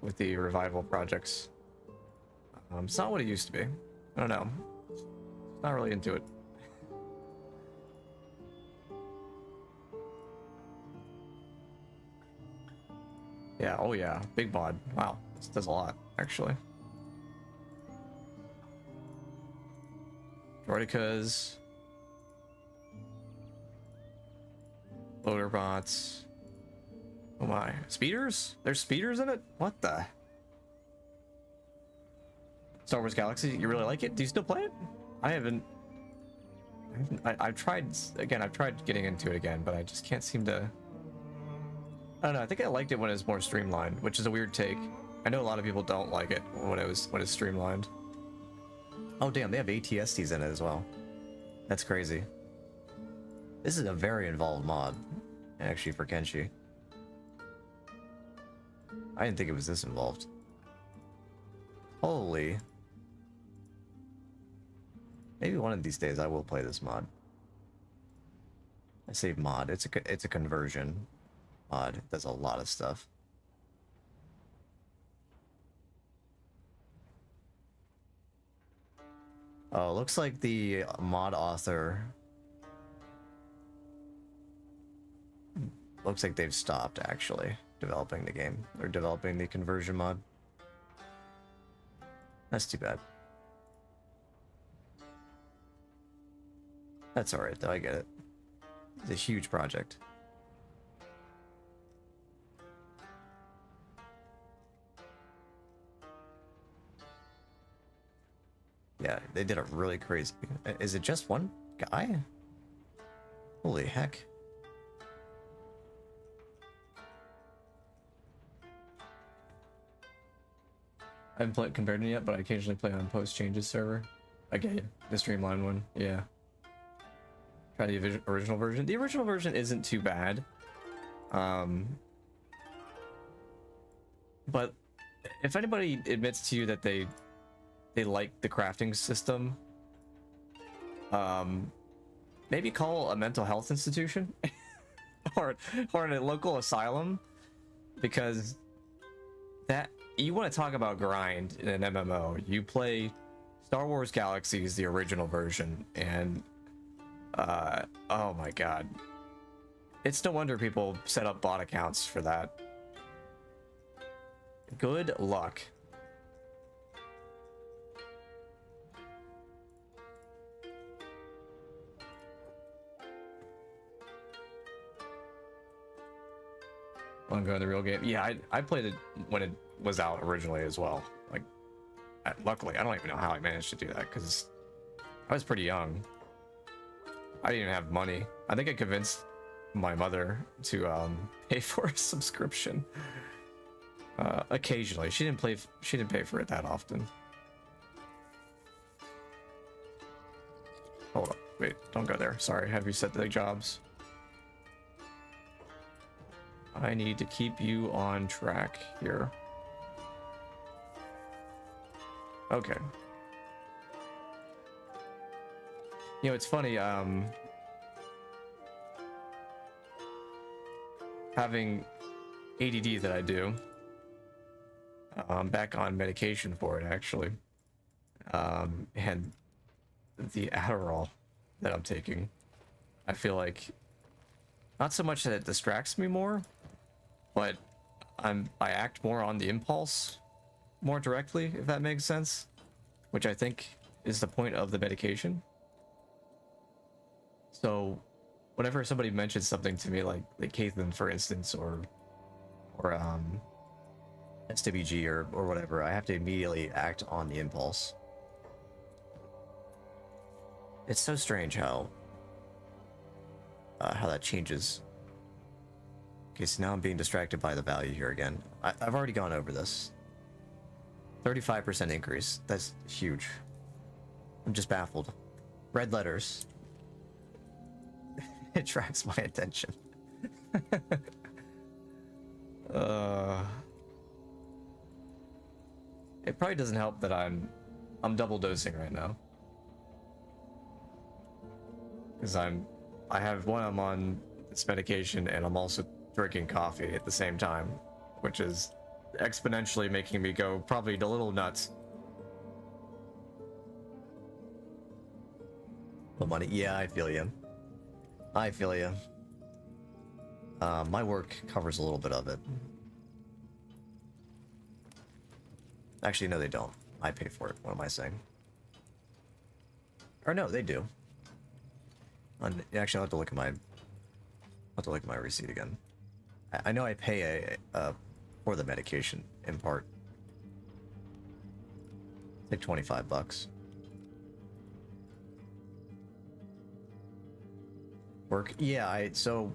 A: with the revival projects. It's not what it used to be. I don't know. Not really into it. Yeah, oh yeah, big mod. Wow, this does a lot, actually. Droidicas. Loader bots. Oh my. Speeders? There's speeders in it? What the? Star Wars Galaxy, you really like it? Do you still play it? I haven't. I've tried, again, I've tried getting into it again, but I just can't seem to. I don't know, I think I liked it when it was more streamlined, which is a weird take. I know a lot of people don't like it when it's streamlined. Oh damn, they have ATSTs in it as well. That's crazy. This is a very involved mod, actually, for Kenshi. I didn't think it was this involved. Holy. Maybe one of these days I will play this mod. I say mod, it's a conversion mod. It does a lot of stuff. Oh, looks like the mod author... Looks like they've stopped, actually, developing the game. They're developing the conversion mod. That's too bad. That's alright, though, I get it. It's a huge project. Yeah, they did it really crazy. Is it just one guy? Holy heck. I haven't compared it yet, but I occasionally play on Post Changes server. Okay, the Streamline one, yeah. Try the original version. The original version isn't too bad. But if anybody admits to you that they like the crafting system, maybe call a mental health institution or a local asylum, because that, you want to talk about grind in an MMO. You play Star Wars Galaxies, the original version, and oh my god, it's no wonder people set up bot accounts for that. Good luck. I'm going the real game. Yeah, I played it when it was out originally as well. Like, luckily, I don't even know how I managed to do that, because I was pretty young. I didn't even have money. I think I convinced my mother to pay for a subscription. Occasionally, she didn't pay for it that often. Hold up, wait, don't go there. Sorry, have you set the jobs? I need to keep you on track here. Okay. You know, it's funny, having ADD that I do, I'm back on medication for it, actually. And the Adderall that I'm taking, I feel like, not so much that it distracts me more, but I act more on the impulse more directly, if that makes sense, which I think is the point of the medication. So whenever somebody mentions something to me, like Caitlin, for instance, or SWG or whatever, I have to immediately act on the impulse. It's so strange how that changes. Okay, so now I'm being distracted by the value here again. I've already gone over this. 35% increase. That's huge. I'm just baffled. Red letters. It attracts my attention. It probably doesn't help that I'm double dosing right now. Because I'm on this medication, and I'm also drinking coffee at the same time, which is exponentially making me go probably a little nuts. But money, yeah, I feel you. I feel you. My work covers a little bit of it. Actually, no, they don't. I pay for it. What am I saying? Or no, they do. Actually, I'll have to look at my receipt again. I know I pay for the medication in part. Like $25. Work? Yeah, so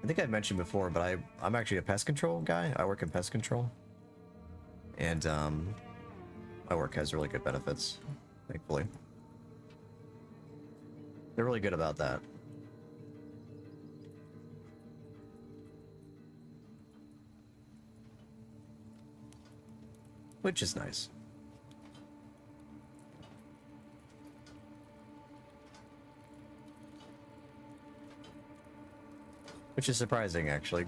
A: I think I mentioned before, but I'm actually a pest control guy. I work in pest control. And my work has really good benefits, thankfully. They're really good about that. Which is nice. Which is surprising, actually.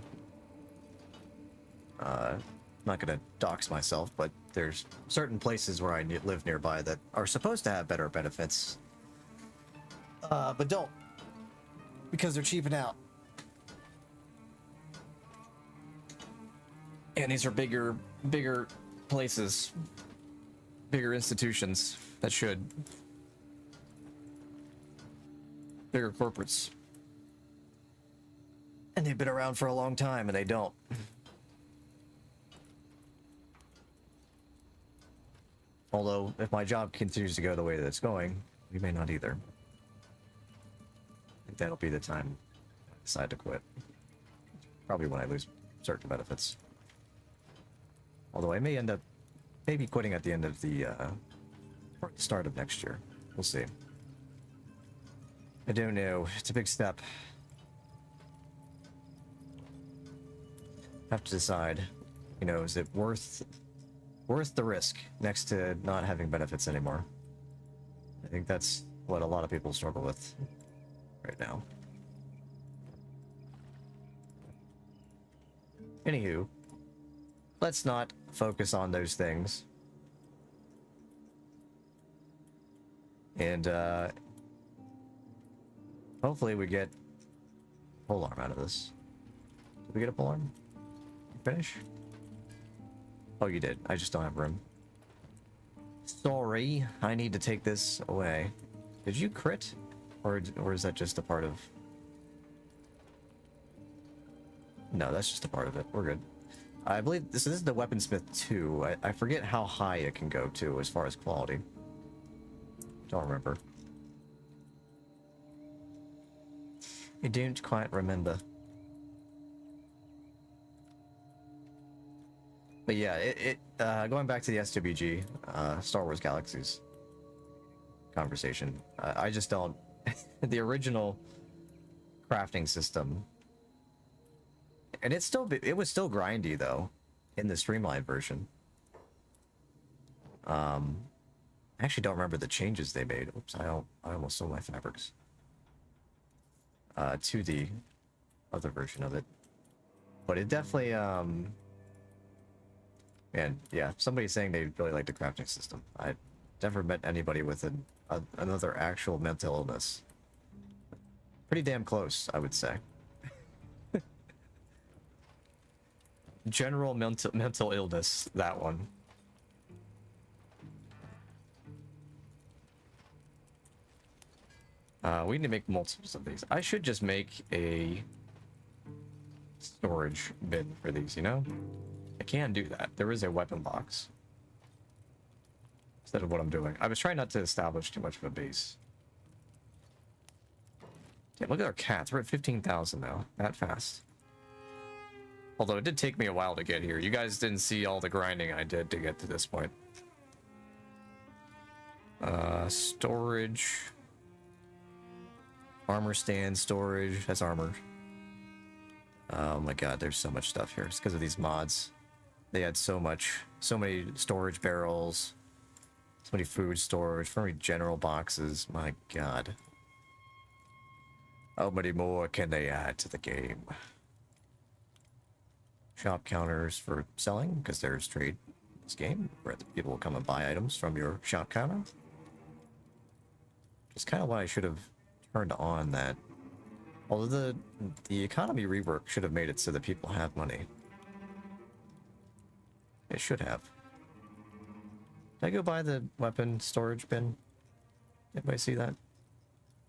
A: Not gonna dox myself, but there's certain places where I live nearby that are supposed to have better benefits. But don't. Because they're cheaping out. And these are bigger places. Bigger institutions that should. Bigger corporates. And they've been around for a long time, and they don't. Although, if my job continues to go the way that it's going, we may not either. I think that'll be the time I decide to quit. Probably when I lose certain benefits. Although I may end up maybe quitting at the end of the or the start of next year. We'll see. I don't know. It's a big step. Have to decide. You know, is it worth the risk next to not having benefits anymore? I think that's what a lot of people struggle with right now. Anywho, let's not focus on those things. And hopefully we get pole arm out of this. Did we get a pole arm? Finish? Oh, you did. I just don't have room. Sorry, I need to take this away. Did you crit? Or is that just a part of... No, that's just a part of it. We're good. I believe this is the Weaponsmith 2. I forget how high it can go to as far as quality. Don't remember. I don't quite remember. But yeah, going back to the SWG, Star Wars Galaxies conversation, I just don't... the original crafting system, and it was still grindy though in the streamlined version. I actually don't remember the changes they made. Oops, I almost sold my fabrics to the other version of it, but it definitely and yeah, somebody's saying they really like the crafting system. I never met anybody with another actual mental illness. Pretty damn close, I would say. General mental illness, that one. We need to make multiples of these. I should just make a storage bin for these, you know? I can do that. There is a weapon box. Instead of what I'm doing. I was trying not to establish too much of a base. Damn, look at our cats. We're at 15,000 now. That fast. Although it did take me a while to get here. You guys didn't see all the grinding I did to get to this point. Storage. Armor stand, storage. That's armor. Oh my god, there's so much stuff here. It's because of these mods. They had so many storage barrels, so many food storage, so many general boxes. My god. How many more can they add to the game? Shop counters for selling, because there's trade in this game, where people will come and buy items from your shop counter. It's kind of why I should have turned on that. Although the economy rework should have made it so that people have money. It should have. Did I go buy the weapon storage bin? Anybody see that?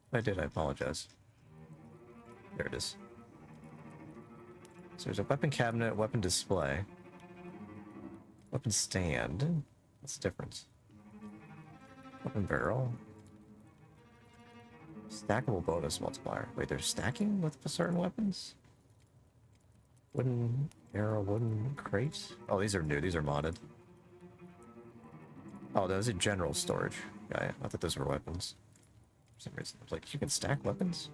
A: If I did, I apologize. There it is. So there's a weapon cabinet, weapon display, weapon stand. What's the difference? Weapon barrel. Stackable bonus multiplier. Wait, they're stacking with certain weapons? Wooden arrow, wooden crates? Oh, these are new. These are modded. Oh, those are general storage. Yeah, I thought those were weapons. For some reason, I was like, you can stack weapons?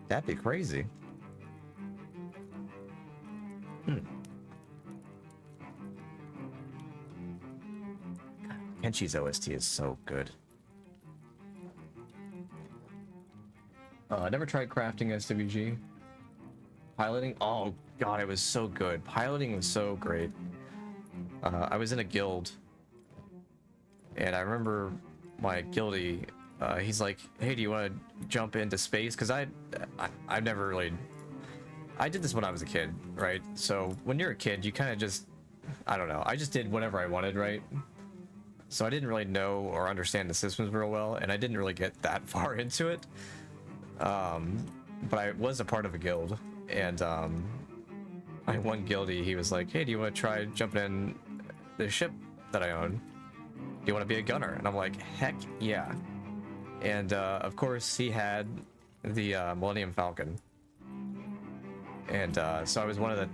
A: That'd be crazy. Kenshi's OST is so good. I never tried crafting SWG. Piloting? Oh god, it was so good. Piloting was so great. I was in a guild, and I remember my guildie, he's like, hey, do you want to jump into space? Because I've never really... I did this when I was a kid, right? So when you're a kid, you kind of just... I don't know. I just did whatever I wanted, right? So I didn't really know or understand the systems real well, and I didn't really get that far into it. But I was a part of a guild, and I had one guildie, he was like, hey, do you want to try jumping in the ship that I own? you want to be a gunner? And I'm like, heck yeah. And of course he had the Millennium Falcon. And so I was one of the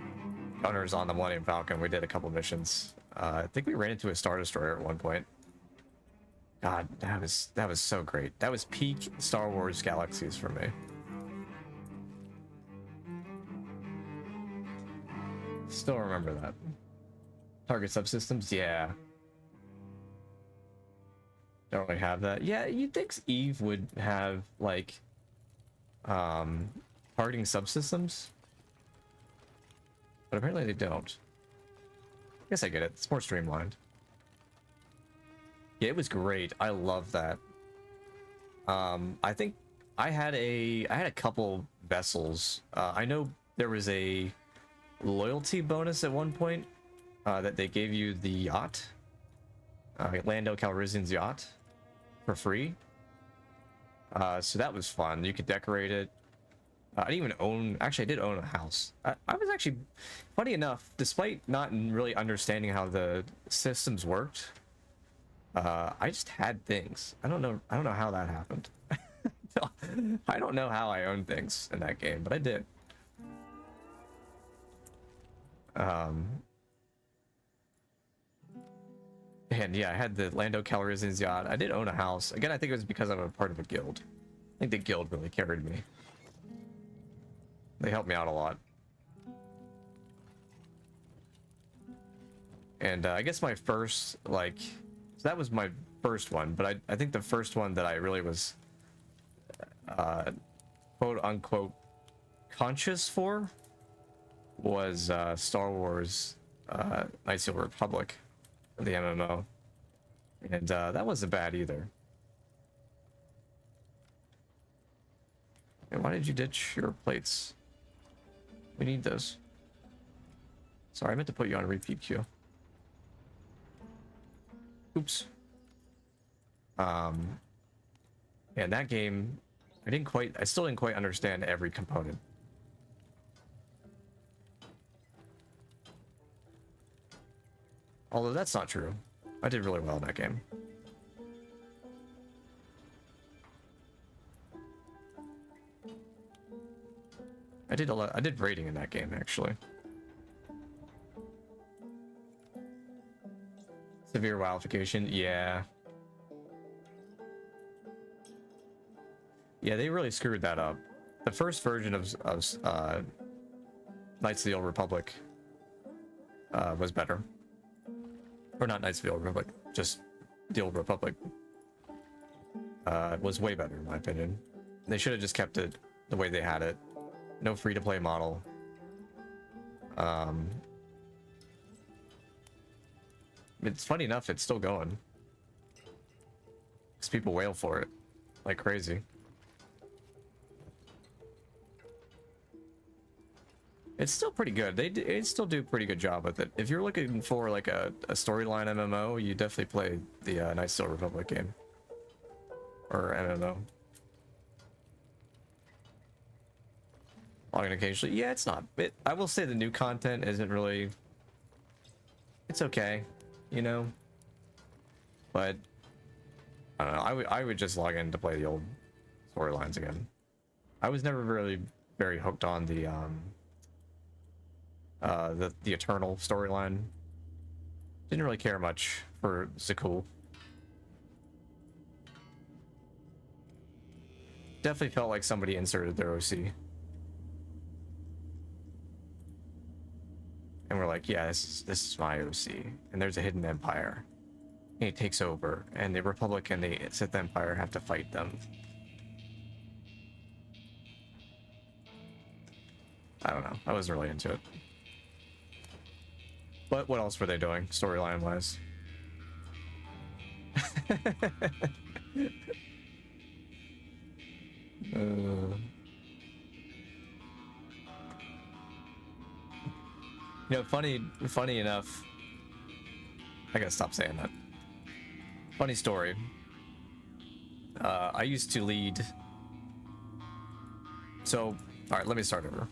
A: gunners on the Millennium Falcon. We did a couple missions. I think we ran into a Star Destroyer at one point. God, that was so great. That was peak Star Wars Galaxies for me. Still remember that. Target subsystems, yeah. Don't really have that. Yeah, you'd think Eve would have like targeting subsystems, but apparently they don't. I guess I get it. It's more streamlined. Yeah, it was great. I love that. I think I had a couple vessels. I know there was a loyalty bonus at one point that they gave you the yacht, Lando Calrissian's yacht, for free. So that was fun. You could decorate it. I didn't even own. Actually, I did own a house. I was actually, funny enough, despite not really understanding how the systems worked, I just had things. I don't know how that happened. I don't know how I owned things in that game, but I did. And yeah, I had the Lando Calrissian's yacht. I did own a house. Again, I think it was because I'm a part of a guild. I think the guild really carried me. They helped me out a lot. And I guess my first, like, so that was my first one, but I think the first one that I really was, quote unquote, conscious for was Star Wars Knights of the Republic, the MMO. And that wasn't bad either. And why did you ditch your plates? We need those. Sorry, I meant to put you on repeat queue. Oops. And that game, I still didn't quite understand every component. Although that's not true. I did really well in that game. I did raiding in that game, actually. Severe wildfication, yeah. Yeah, they really screwed that up. The first version of Knights of the Old Republic was better. Or not Knights of the Old Republic, just the Old Republic. Was way better in my opinion. They should have just kept it the way they had it. No free-to-play model. It's funny enough, it's still going. Because people wail for it like crazy. It's still pretty good. They still do a pretty good job with it. If you're looking for like a storyline MMO, you definitely play the Knights of the Republic game. Or MMO. Logging occasionally. Yeah, it's not. I will say the new content isn't really... It's okay, you know? But, I don't know. I would just log in to play the old storylines again. I was never really very hooked on the Eternal storyline. Didn't really care much for Zakul. Definitely felt like somebody inserted their OC. And we're like, yeah, this is my OC. And there's a hidden empire. And he takes over. And the Republic and the Sith Empire have to fight them. I don't know. I wasn't really into it. But what else were they doing, storyline-wise? You know, funny enough, I gotta stop saying that. Funny story. I used to lead. So, all right, let me start over.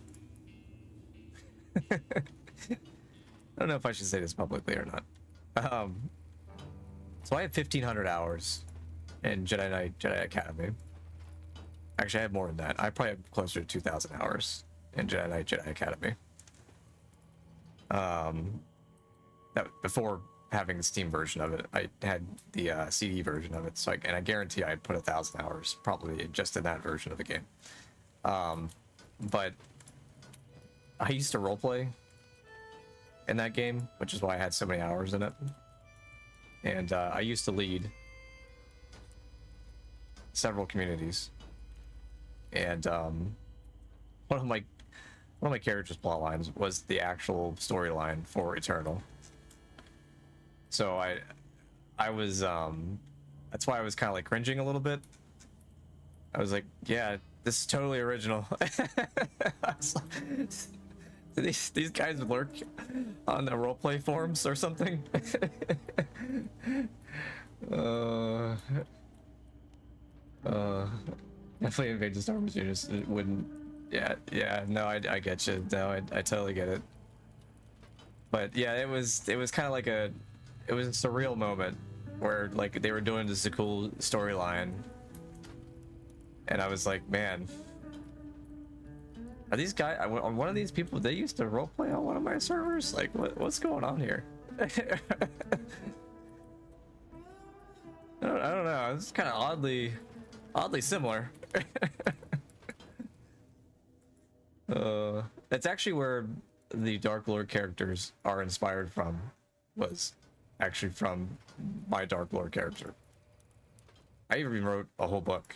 A: I don't know if I should say this publicly or not. So I have 1,500 hours in Jedi Knight Jedi Academy. Actually, I have more than that. I probably have closer to 2,000 hours in Jedi Knight Jedi Academy. That before having the Steam version of it, I had the CD version of it. So I guarantee I'd put 1,000 hours probably just in that version of the game. But I used to roleplay in that game, which is why I had so many hours in it. And I used to lead several communities. And one of my characters' plot lines was the actual storyline for Eternal. So I was that's why I was kind of like cringing a little bit. I was like, yeah, this is totally original. Do these guys lurk on the roleplay forums or something? Definitely invade the Star Wars universe. It wouldn't. Yeah. No, I get you. No, I totally get it. But yeah, it was kind of like it was a surreal moment where like they were doing this cool storyline, and I was like, man, are these guys? One of these people, they used to roleplay on one of my servers. Like, what's going on here? I don't know. It's kind of oddly similar. That's actually where the Dark Lord characters are inspired from. Was actually from my Dark Lord character. I even wrote a whole book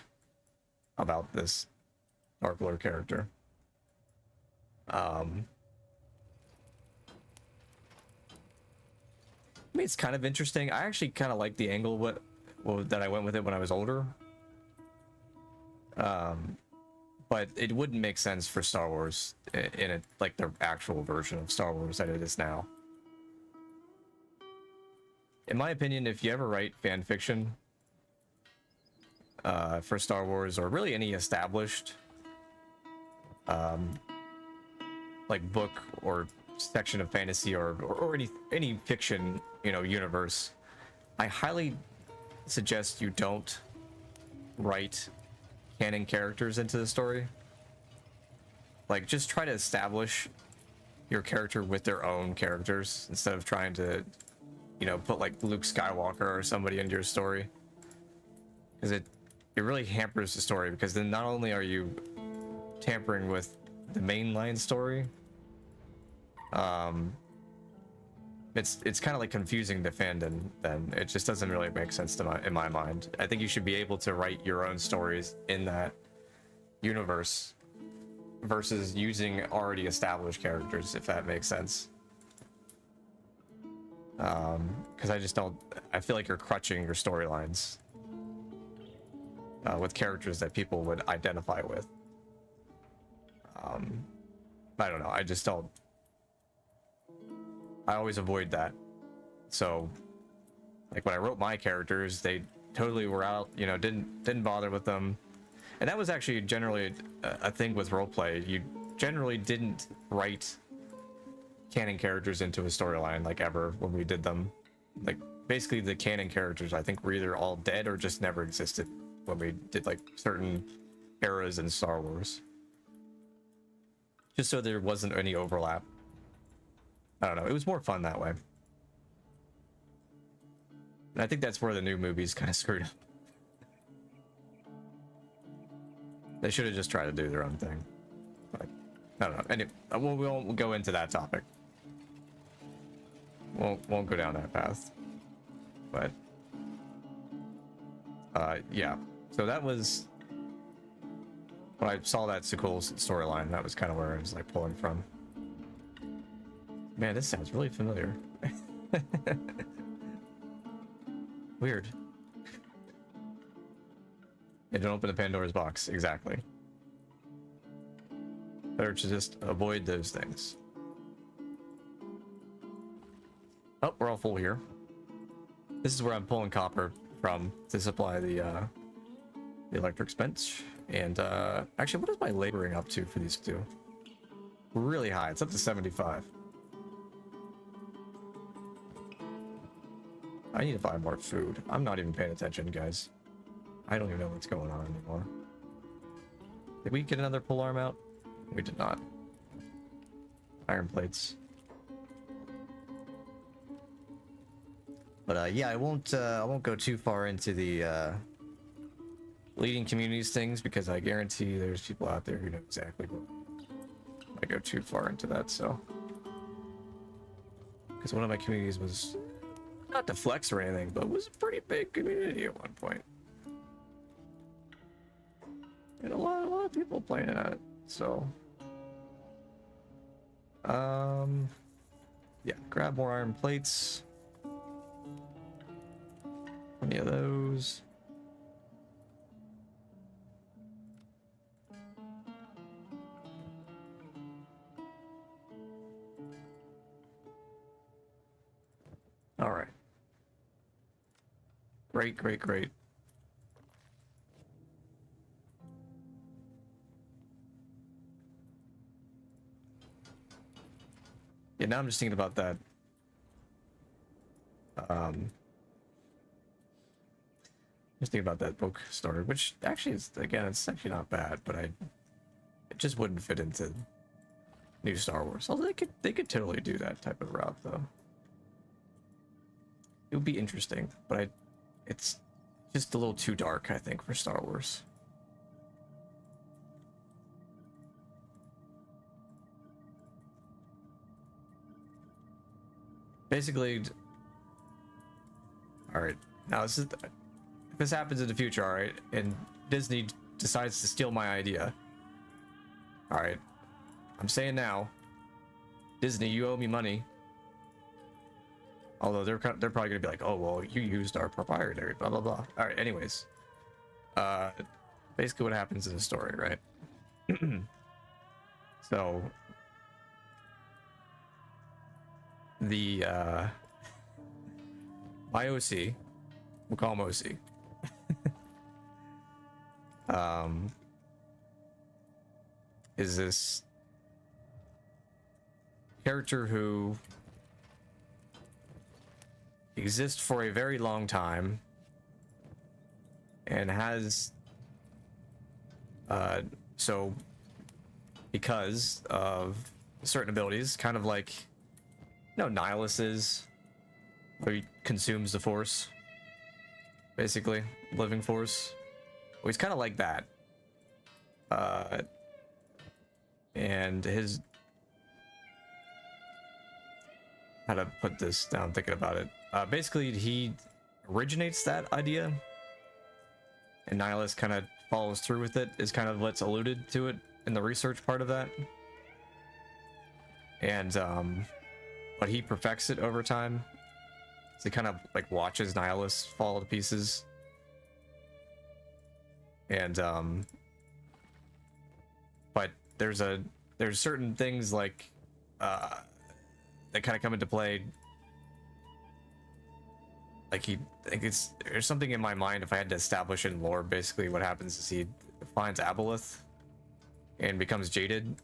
A: about this Dark Lord character. I mean, it's kind of interesting. I actually kind of like the angle that I went with it when I was older. But it wouldn't make sense for Star Wars in it, like the actual version of Star Wars that it is now. In my opinion, if you ever write fan fiction for Star Wars, or really any established like book or section of fantasy or any fiction, you know, universe, I highly suggest you don't write canon characters into the story. Like, just try to establish your character with their own characters instead of trying to, you know, put like Luke Skywalker or somebody into your story, because it really hampers the story. Because then not only are you tampering with the mainline story, it's kind of like confusing the fandom. Then it just doesn't really make sense to in my mind. I think you should be able to write your own stories in that universe versus using already established characters, if that makes sense. Because I feel like you're crutching your storylines with characters that people would identify with. I don't know. I always avoid that. So, like when I wrote my characters, they totally were out. You know, didn't bother with them, and that was actually generally a thing with roleplay. You generally didn't write canon characters into a storyline, like, ever, when we did them. Like, basically the canon characters, I think, were either all dead or just never existed when we did like certain eras in Star Wars, just so there wasn't any overlap. I don't know, it was more fun that way. And I think that's where the new movies kind of screwed up. They should have just tried to do their own thing. But I don't know. Anyway, we won't go into that topic. Won't go down that path. But yeah. So that was when I saw that Sakul storyline. That was kind of where I was like pulling from. Man, this sounds really familiar. Weird. Yeah, don't open the Pandora's box. Exactly. Better to just avoid those things. Oh, we're all full here. This is where I'm pulling copper from to supply the electric bench. And actually, what is my laboring up to for these two? Really high. It's up to 75. I need to buy more food. I'm not even paying attention, guys. I don't even know what's going on anymore. Did we get another pole arm out? We did not. Iron plates. But yeah, I won't go too far into the leading communities things, because I guarantee there's people out there who know exactly what. I go too far into that, so. Because one of my communities was not to flex or anything, but was a pretty big community at one point. And a lot of people playing at it, so. Yeah, grab more iron plates. Plenty of those. All right. Great, great, great. Yeah, now I'm just thinking about that. Just thinking about that book story, which actually is, again, it's actually not bad, but it just wouldn't fit into new Star Wars. Although they could totally do that type of route, though. It would be interesting, but it's just a little too dark, I think, for Star Wars. Basically, all right. Now this is if this happens in the future, all right, and Disney decides to steal my idea. All right, I'm saying now, Disney, you owe me money. Although they're probably gonna be like, oh well, you used our proprietary, blah blah blah. All right, anyways, basically what happens in the story, right? So the my OC, we'll call him OC. Is this character who exists for a very long time and has so because of certain abilities, kind of like, you know, Nihilus is, where he consumes the Force, basically, living Force. Well, he's kind of like that. And his, how to put this down, thinking about it. Basically, he originates that idea, and Nihilus kind of follows through with it, is kind of what's alluded to it in the research part of that. And, but he perfects it over time. So he kind of like watches Nihilus fall to pieces. And, but there's certain things like, that kind of come into play. Like there's something in my mind, if I had to establish it in lore, basically what happens is he finds Aboleth and becomes jaded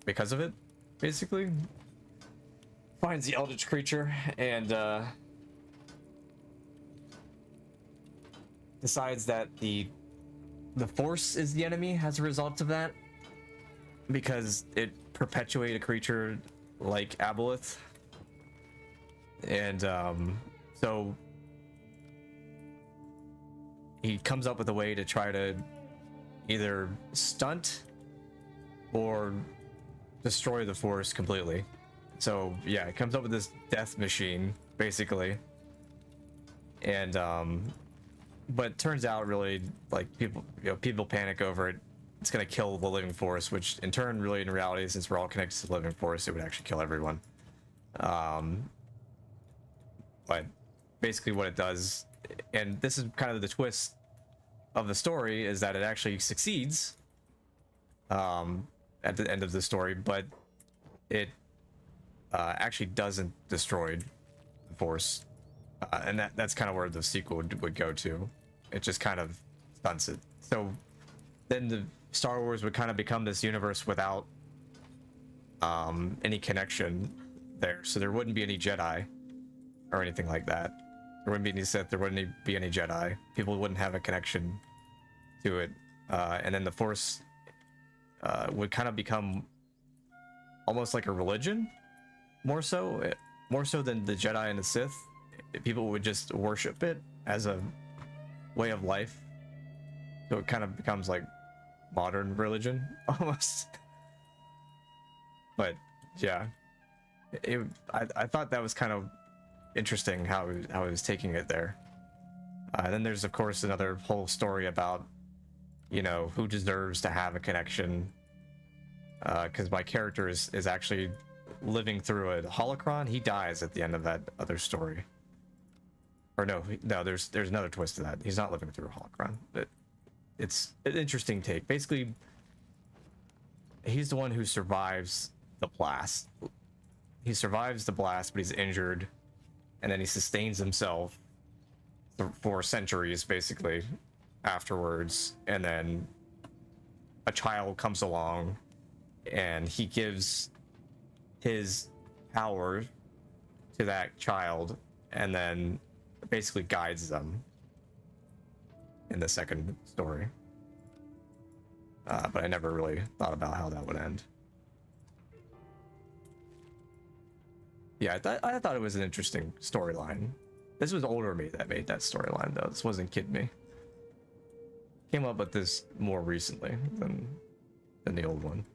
A: because of it, basically. Finds the eldritch creature and decides that the Force is the enemy as a result of that, because it perpetuates a creature like Aboleth. And so he comes up with a way to try to either stunt or destroy the Force completely. So yeah, it comes up with this death machine, basically. And but turns out really, like, people panic over it. It's gonna kill the living Force, which in turn, really, in reality, since we're all connected to the living Force, it would actually kill everyone. But basically what it does, and this is kind of the twist of the story, is that it actually succeeds at the end of the story, but it actually doesn't destroy the Force, and that's kind of where the sequel would go to. It just kind of stunts it. So then the Star Wars would kind of become this universe without any connection there, so there wouldn't be any Jedi. or anything like that. There wouldn't be any Sith, there wouldn't be any Jedi. People wouldn't have a connection to it. And then the Force would kind of become almost like a religion, more so than the Jedi and the Sith. People would just worship it as a way of life. So it kind of becomes like modern religion almost. But yeah, I thought that was kind of interesting how he was taking it there. Then there's of course another whole story about, you know, who deserves to have a connection, because my character is actually living through a holocron. He dies at the end of that other story, or no, there's another twist to that. He's not living through a holocron. It's an interesting take. Basically, he's the one who survives the blast. He survives the blast, but he's injured, and then he sustains himself for centuries basically afterwards, and then a child comes along and he gives his power to that child and then basically guides them in the second story. But I never really thought about how that would end. Yeah, I thought it was an interesting storyline. This was older me that made that storyline though. This wasn't kid me. Came up with this more recently than the old one.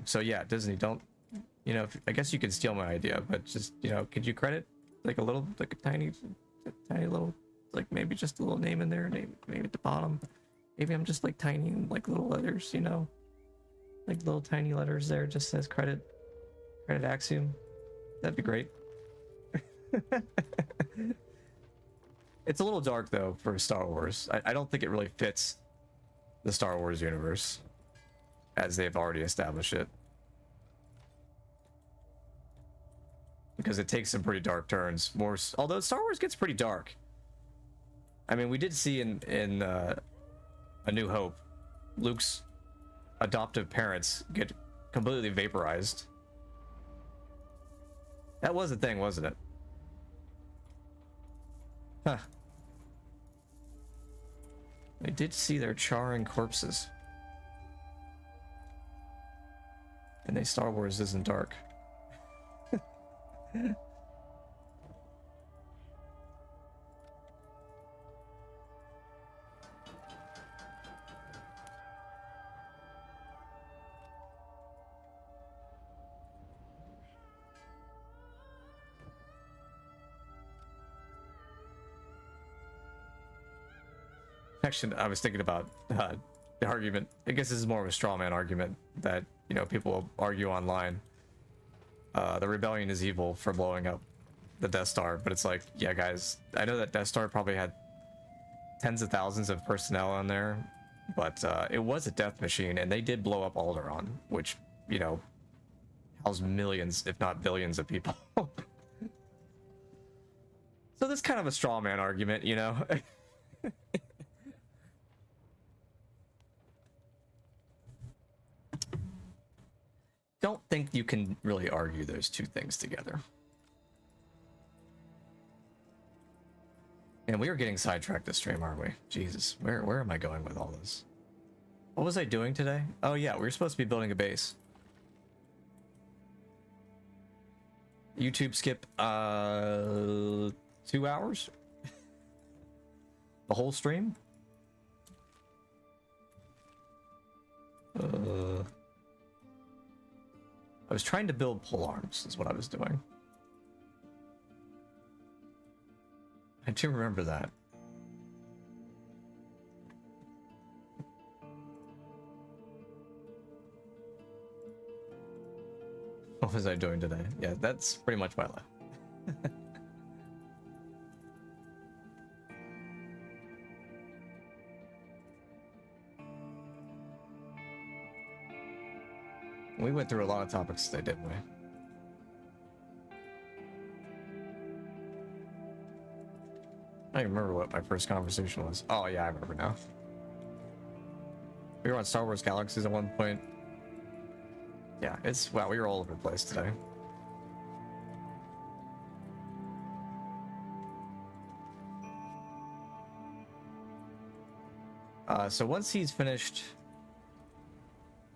A: So yeah, Disney, don't, you know, I guess you could steal my idea, but just, you know, could you credit like a little, like a tiny little, like maybe just a little name in there, maybe at the bottom. Maybe I'm just like tiny, like little letters, you know, like little tiny letters there, just says credit Axiom. That'd be great. It's a little dark though for Star Wars. I don't think it really fits the Star Wars universe as they've already established it, because it takes some pretty dark turns. Although Star Wars gets pretty dark. I mean, we did see in A New Hope, Luke's adoptive parents get completely vaporized. That was a thing, wasn't it? Huh. I did see their charring corpses. And they Star Wars isn't dark. Actually, I was thinking about the argument. I guess this is more of a straw man argument that, you know, people argue online. The rebellion is evil for blowing up the Death Star, but it's like, yeah, guys, I know that Death Star probably had tens of thousands of personnel on there, but it was a death machine, and they did blow up Alderaan, which, you know, housed millions, if not billions, of people. So that's kind of a straw man argument, you know. Don't think you can really argue those two things together. And we are getting sidetracked this stream, aren't we? Jesus, where am I going with all this? What was I doing today? Oh yeah, we were supposed to be building a base. YouTube skip 2 hours? The whole stream? I was trying to build pole arms, is what I was doing. I do remember that. What was I doing today? Yeah, that's pretty much my life. We went through a lot of topics today, didn't we? I don't remember what my first conversation was. Oh yeah, I remember now. We were on Star Wars Galaxies at one point. Yeah, it's, wow, we were all over the place today. So once he's finished,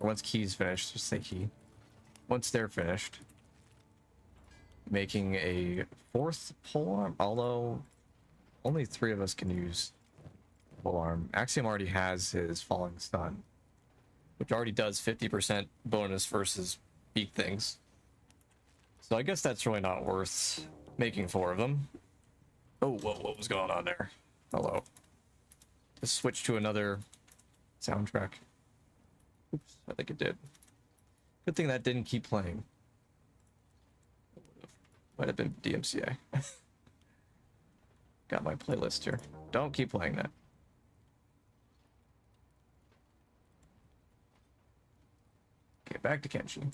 A: or once Key's finished, just say Key. Once they're finished, making a 4th polearm, although only 3 of us can use polearm. Axiom already has his falling stun, which already does 50% bonus versus peak things. So I guess that's really not worth making 4 of them. Oh, whoa, what was going on there? Hello. Just switch to another soundtrack. Oops, I think it did. Good thing that didn't keep playing. Might have been DMCA. Got my playlist here. Don't keep playing that. Okay, back to Kenshi.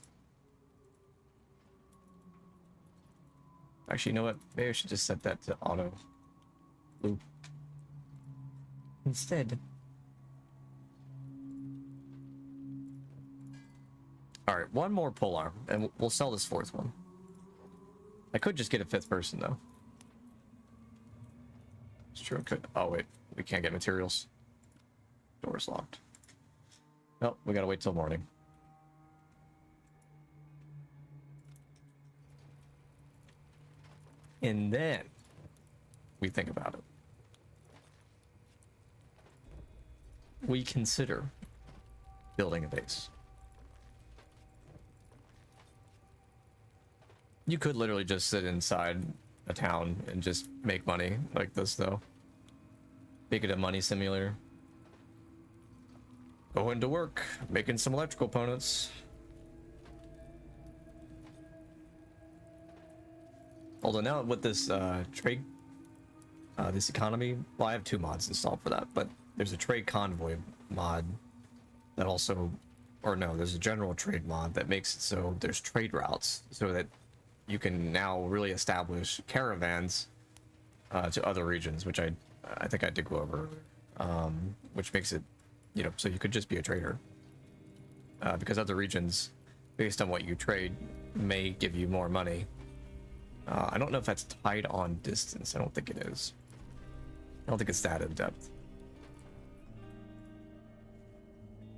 A: Actually, you know what? Maybe I should just set that to auto loop instead. Alright, one more polearm, and we'll sell this 4th one. I could just get a 5th person, though. It's true, I could. Oh, wait. We can't get materials. Door's locked. Nope, we gotta wait till morning. And then we think about it. We consider building a base. You could literally just sit inside a town and just make money like this, though. Make it a money simulator. Go into work, making some electrical components. Although now with this trade, this economy, well, I have 2 mods installed for that, but there's a trade convoy mod that also, or no, there's a general trade mod that makes it so there's trade routes so that you can now really establish caravans to other regions, which I think I did go over, which makes it, you know, so you could just be a trader, because other regions, based on what you trade, may give you more money. I don't know if that's tied on distance. I don't think it is. I don't think it's that in depth.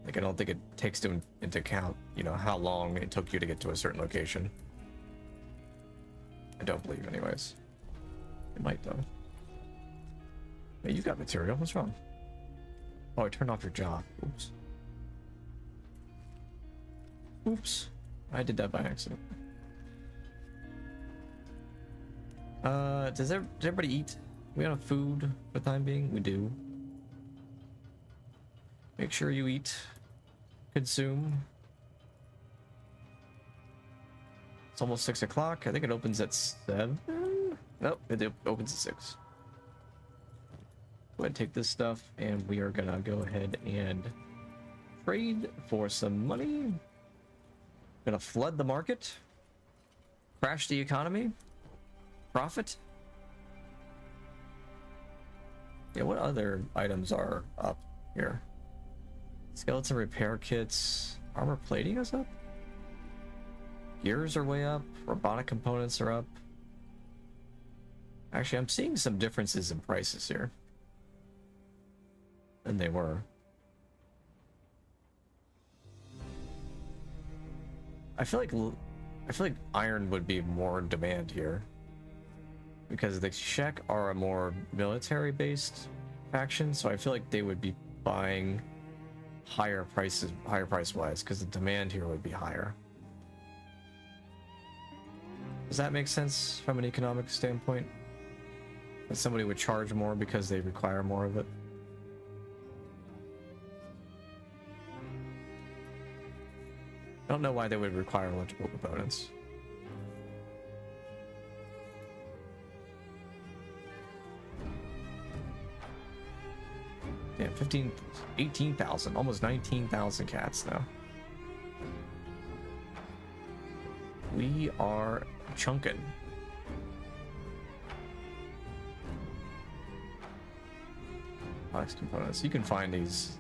A: Like, I don't think it takes into account, you know, how long it took you to get to a certain location. I don't believe, anyways. It might, though. Hey, you got material. What's wrong? Oh, I turned off your job. Oops. Oops. I did that by accident. Does everybody eat? We have food for the time being? We do. Make sure you eat. Consume. It's almost 6 o'clock. I think it opens at 7. Nope, it opens at 6. Go ahead and take this stuff, and we are gonna go ahead and trade for some money. Gonna flood the market. Crash the economy. Profit. Yeah, what other items are up here? Skeleton repair kits. Armor plating is up. Gears are way up. Robotic components are up. Actually, I'm seeing some differences in prices here than they were. I feel like iron would be more in demand here, because the Shek are a more military-based faction, so I feel like they would be buying higher price-wise, because the demand here would be higher. Does that make sense from an economic standpoint? That somebody would charge more because they require more of it? I don't know why they would require electrical components. Damn, 18,000, almost 19,000 cats now. We are chunking. Box components. You can find these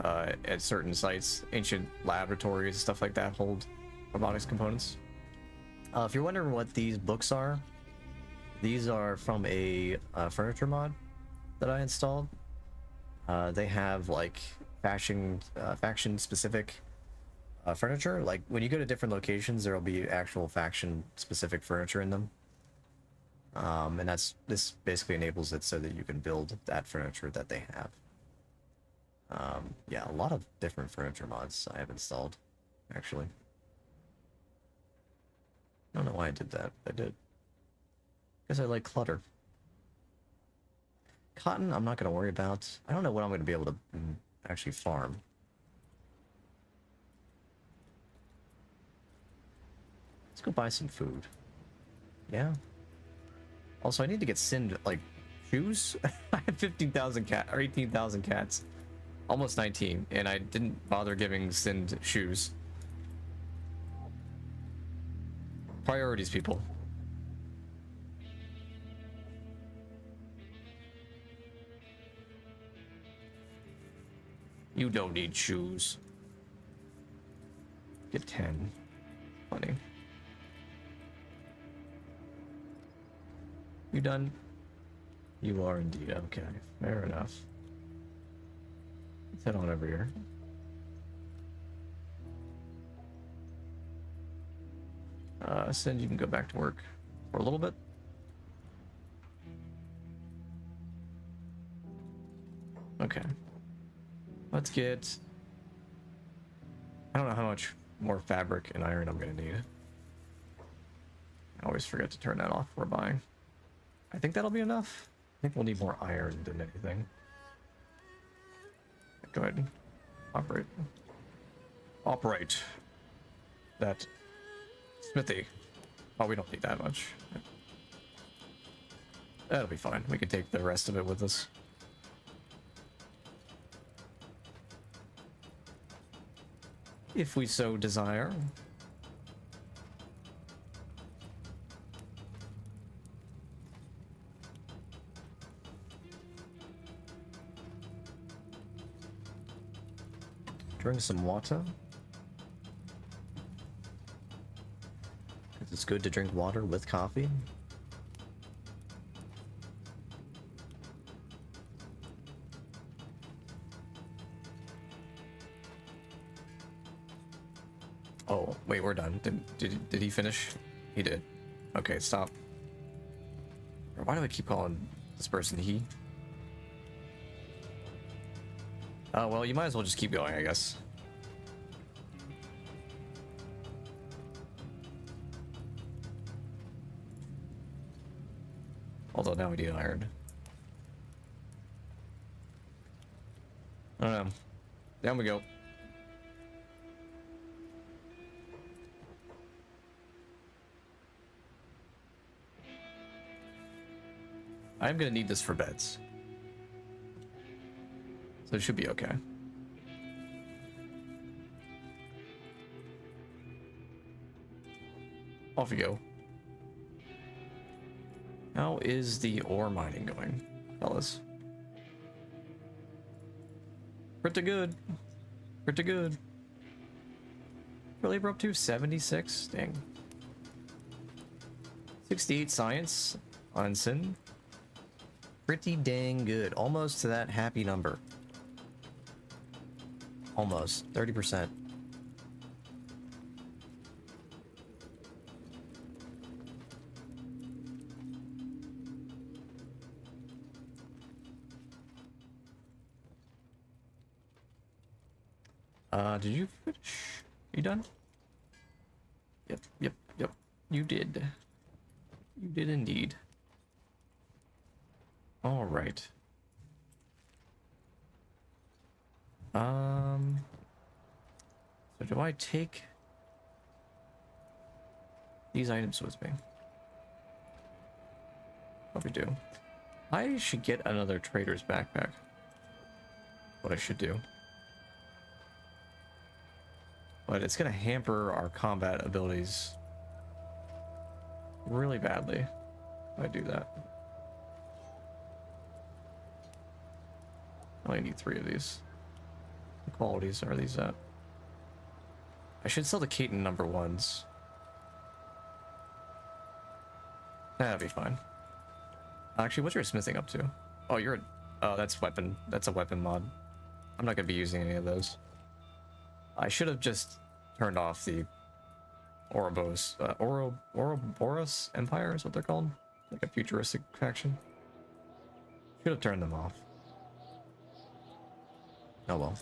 A: at certain sites. Ancient laboratories, stuff like that hold robotics components. If you're wondering what these books are, these are from a furniture mod that I installed. They have like faction specific furniture. Like when you go to different locations, there will be actual faction specific furniture in them. And this basically enables it so that you can build that furniture that they have. Yeah, a lot of different furniture mods I have installed, actually. I don't know why I did that. I did. Because I like clutter. Cotton, I'm not going to worry about. I don't know what I'm going to be able to actually farm. Let's go buy some food. Yeah. Also, I need to get Sind, like, shoes? I have 15,000 cat, or 18,000 cats. Almost 19, and I didn't bother giving Sind shoes. Priorities, people. You don't need shoes. Get 10. Funny. You done? You are indeed. Okay, fair enough. Let's head on over here. Sind, you can go back to work for a little bit. Okay. Let's get... I don't know how much more fabric and iron I'm gonna need. I always forget to turn that off before buying. I think that'll be enough. I think we'll need more iron than anything. Go ahead and operate. Operate. That smithy. Oh, we don't need that much. That'll be fine. We can take the rest of it with us. If we so desire. Drink some water. It's good to drink water with coffee. Oh, wait, we're done. Did he finish? He did. Okay, stop. Why do I keep calling this person he? Oh, well, you might as well just keep going, I guess. Although now we need iron. I don't know. Down we go. I'm gonna need this for beds. So it should be okay. Off we go. How is the ore mining going, fellas? Pretty good. Pretty good. Really, we're up to 76? Dang. 68 science on Sin. Pretty dang good. Almost to that happy number. Almost. 30%. Did you finish? You done? Yep. You did. You did indeed. All right. So do I take these items with me? Probably do. I should get another trader's backpack. What I should do. But it's gonna hamper our combat abilities really badly if I do that. I only need 3 of these. qualities are these at? I should sell the Keaton number ones. That'd be fine. Actually, what's your smithing up to? Oh, you're a... Oh, that's weapon. That's a weapon mod. I'm not gonna be using any of those. I should have just turned off the Ouroboros, Ouroboros Empire is what they're called. Like a futuristic faction. Should have turned them off. Oh well.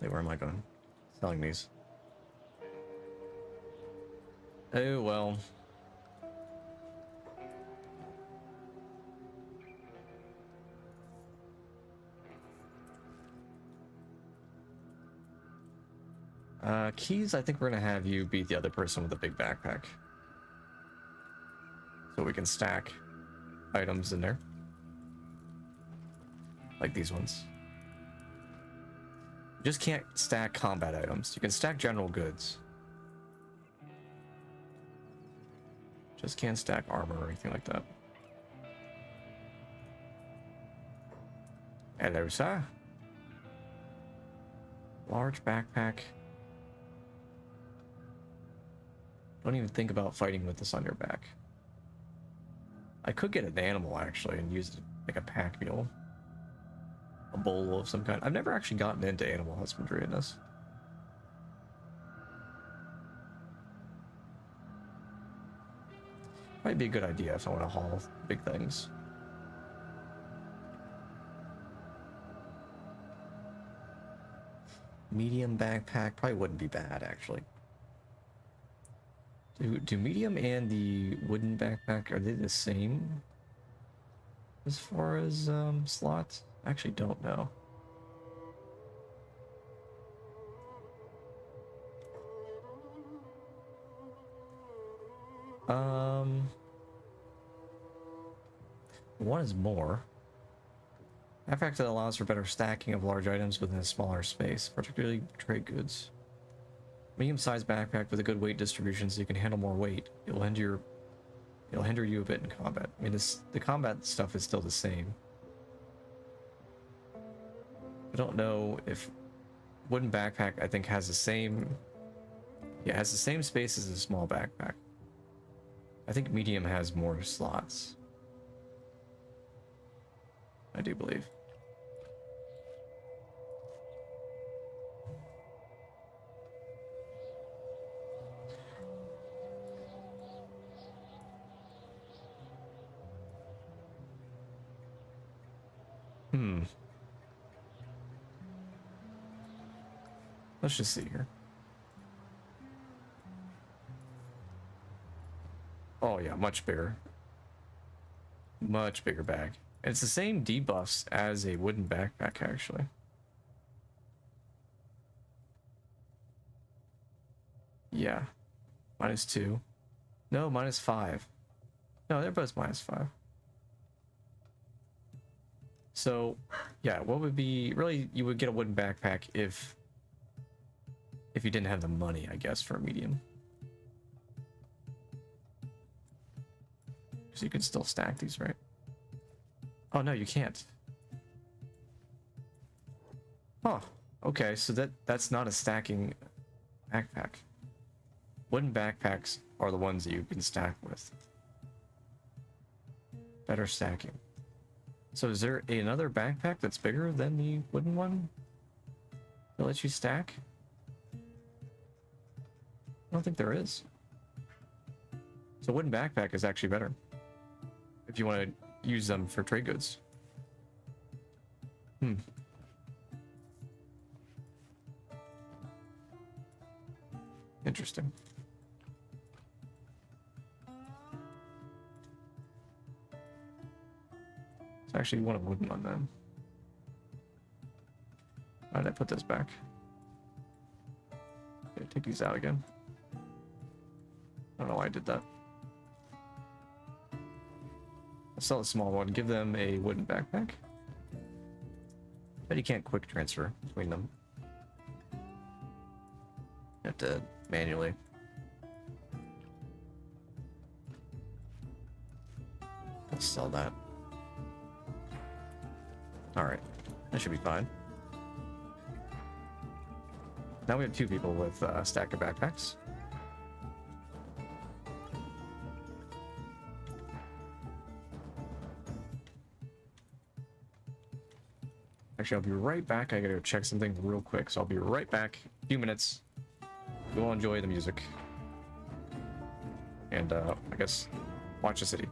A: Hey, where am I going? Selling these. Oh well. Keys, I think we're gonna have you be the other person with the big backpack. So we can stack items in there. Like these ones. You just can't stack combat items. You can stack general goods. Just can't stack armor or anything like that. Hello, sir. Large backpack. Don't even think about fighting with this on your back. I could get an animal actually and use it like a pack mule. A bull of some kind. I've never actually gotten into animal husbandry in this. Might be a good idea if I want to haul big things. Medium backpack probably wouldn't be bad actually. Do medium and the wooden backpack, are they the same as far as slots? I actually don't know. One is more. Backpack that allows for better stacking of large items within a smaller space, particularly trade goods. Medium-sized backpack with a good weight distribution so you can handle more weight. It'll hinder you a bit in combat. I mean, the combat stuff is still the same. I don't know if wooden backpack, I think, has the same... Yeah, it has the same space as a small backpack. I think medium has more slots. I do believe. Let's just see here. Oh yeah, much bigger. Much bigger bag. And it's the same debuffs as a wooden backpack, actually. Yeah. -2. No, -5. No, they're both -5. So, yeah, what would be... Really, you would get a wooden backpack if you didn't have the money, I guess, for a medium. So you can still stack these, right? Oh, no, you can't. Huh. Okay, so that's not a stacking backpack. Wooden backpacks are the ones that you can stack with. Better stacking. So is there another backpack that's bigger than the wooden one that lets you stack? I don't think there is. So wooden backpack is actually better if you want to use them for trade goods. Interesting. It's actually one of wooden on them. Why did I put this back? Okay, take these out again. I don't know why I did that. I'll sell a small one. Give them a wooden backpack. But you can't quick transfer between them. You have to manually. Let's sell that. Alright. That should be fine. Now we have 2 people with a stack of backpacks. Actually, I'll be right back. I gotta go check something real quick, so I'll be right back. A few minutes. We'll enjoy the music. And, I guess, watch the city.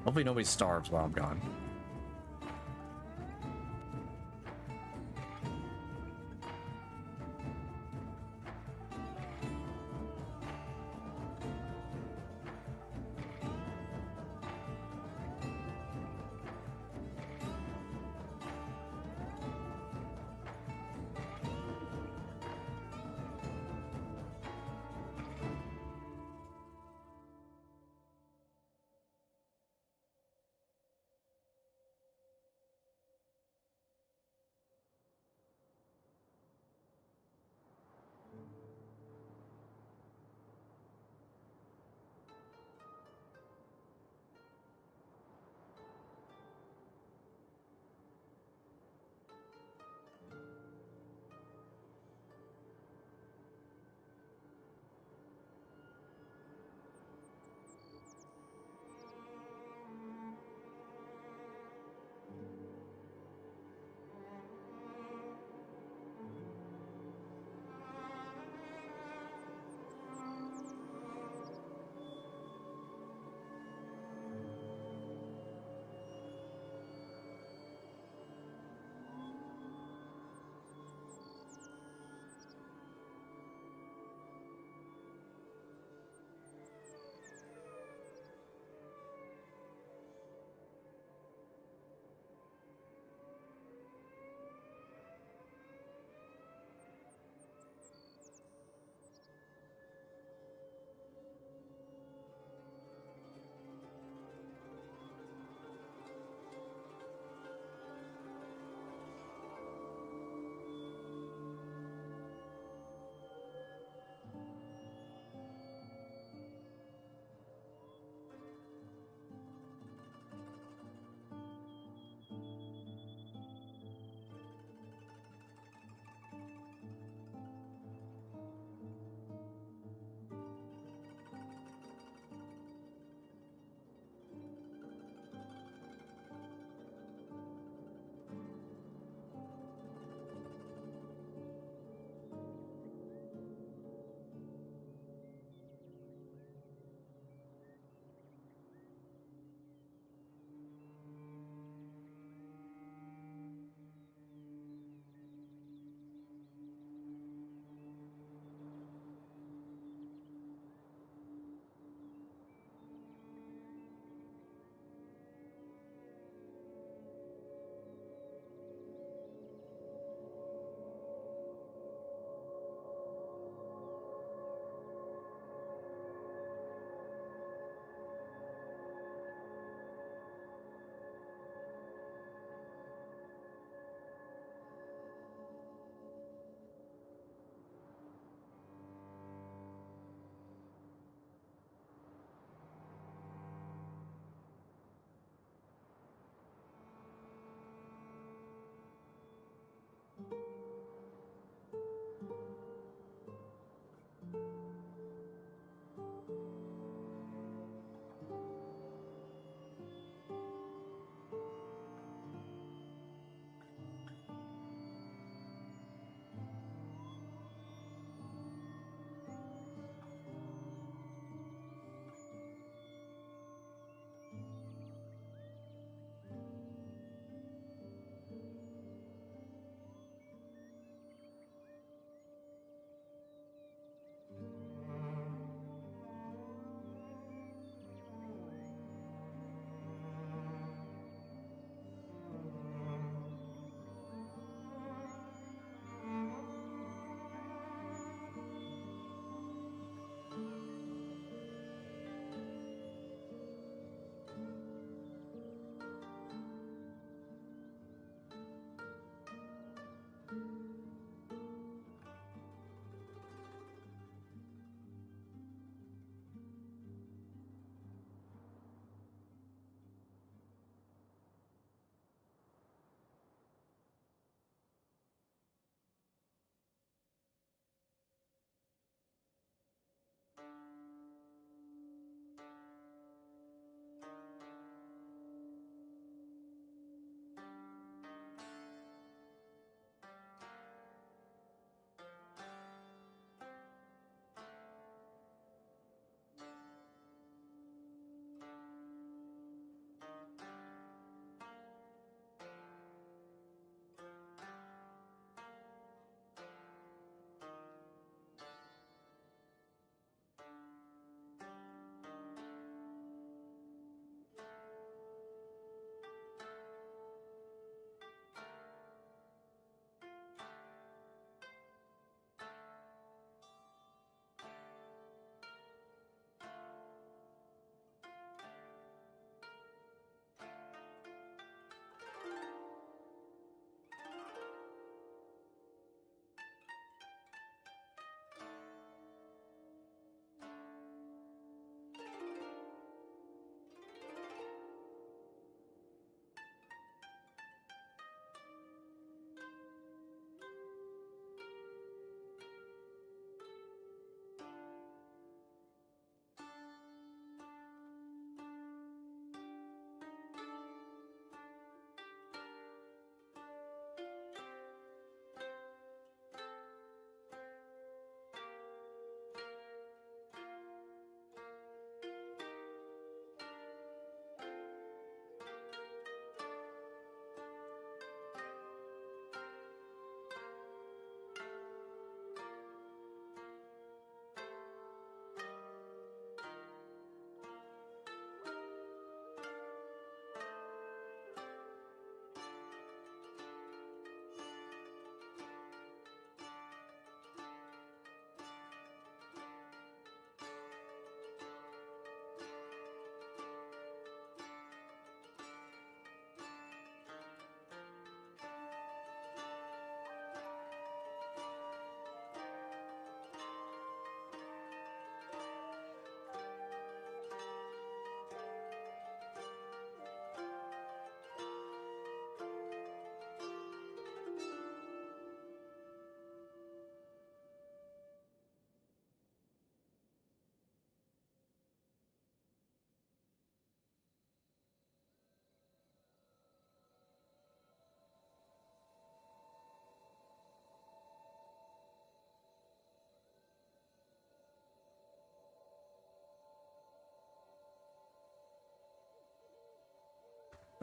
A: Hopefully nobody starves while I'm gone.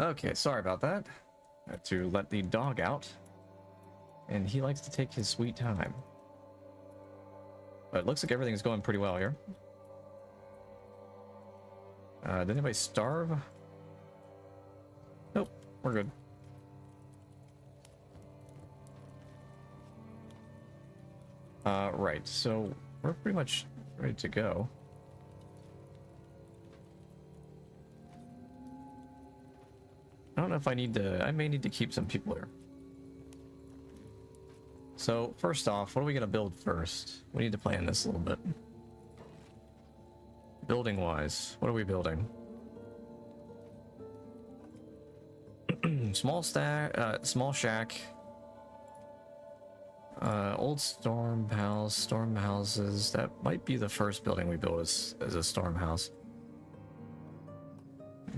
A: Okay, sorry about that. I had to let the dog out. And he likes to take his sweet time. But it looks like everything's going pretty well here. Did anybody starve? Nope, we're good. Right, so we're pretty much ready to go. I don't know if I need to, I may need to keep some people here. So, first off, what are we going to build first? We need to plan this a little bit. Building-wise, what are we building? Small shack. Old storm houses. That might be the first building we build as a storm house.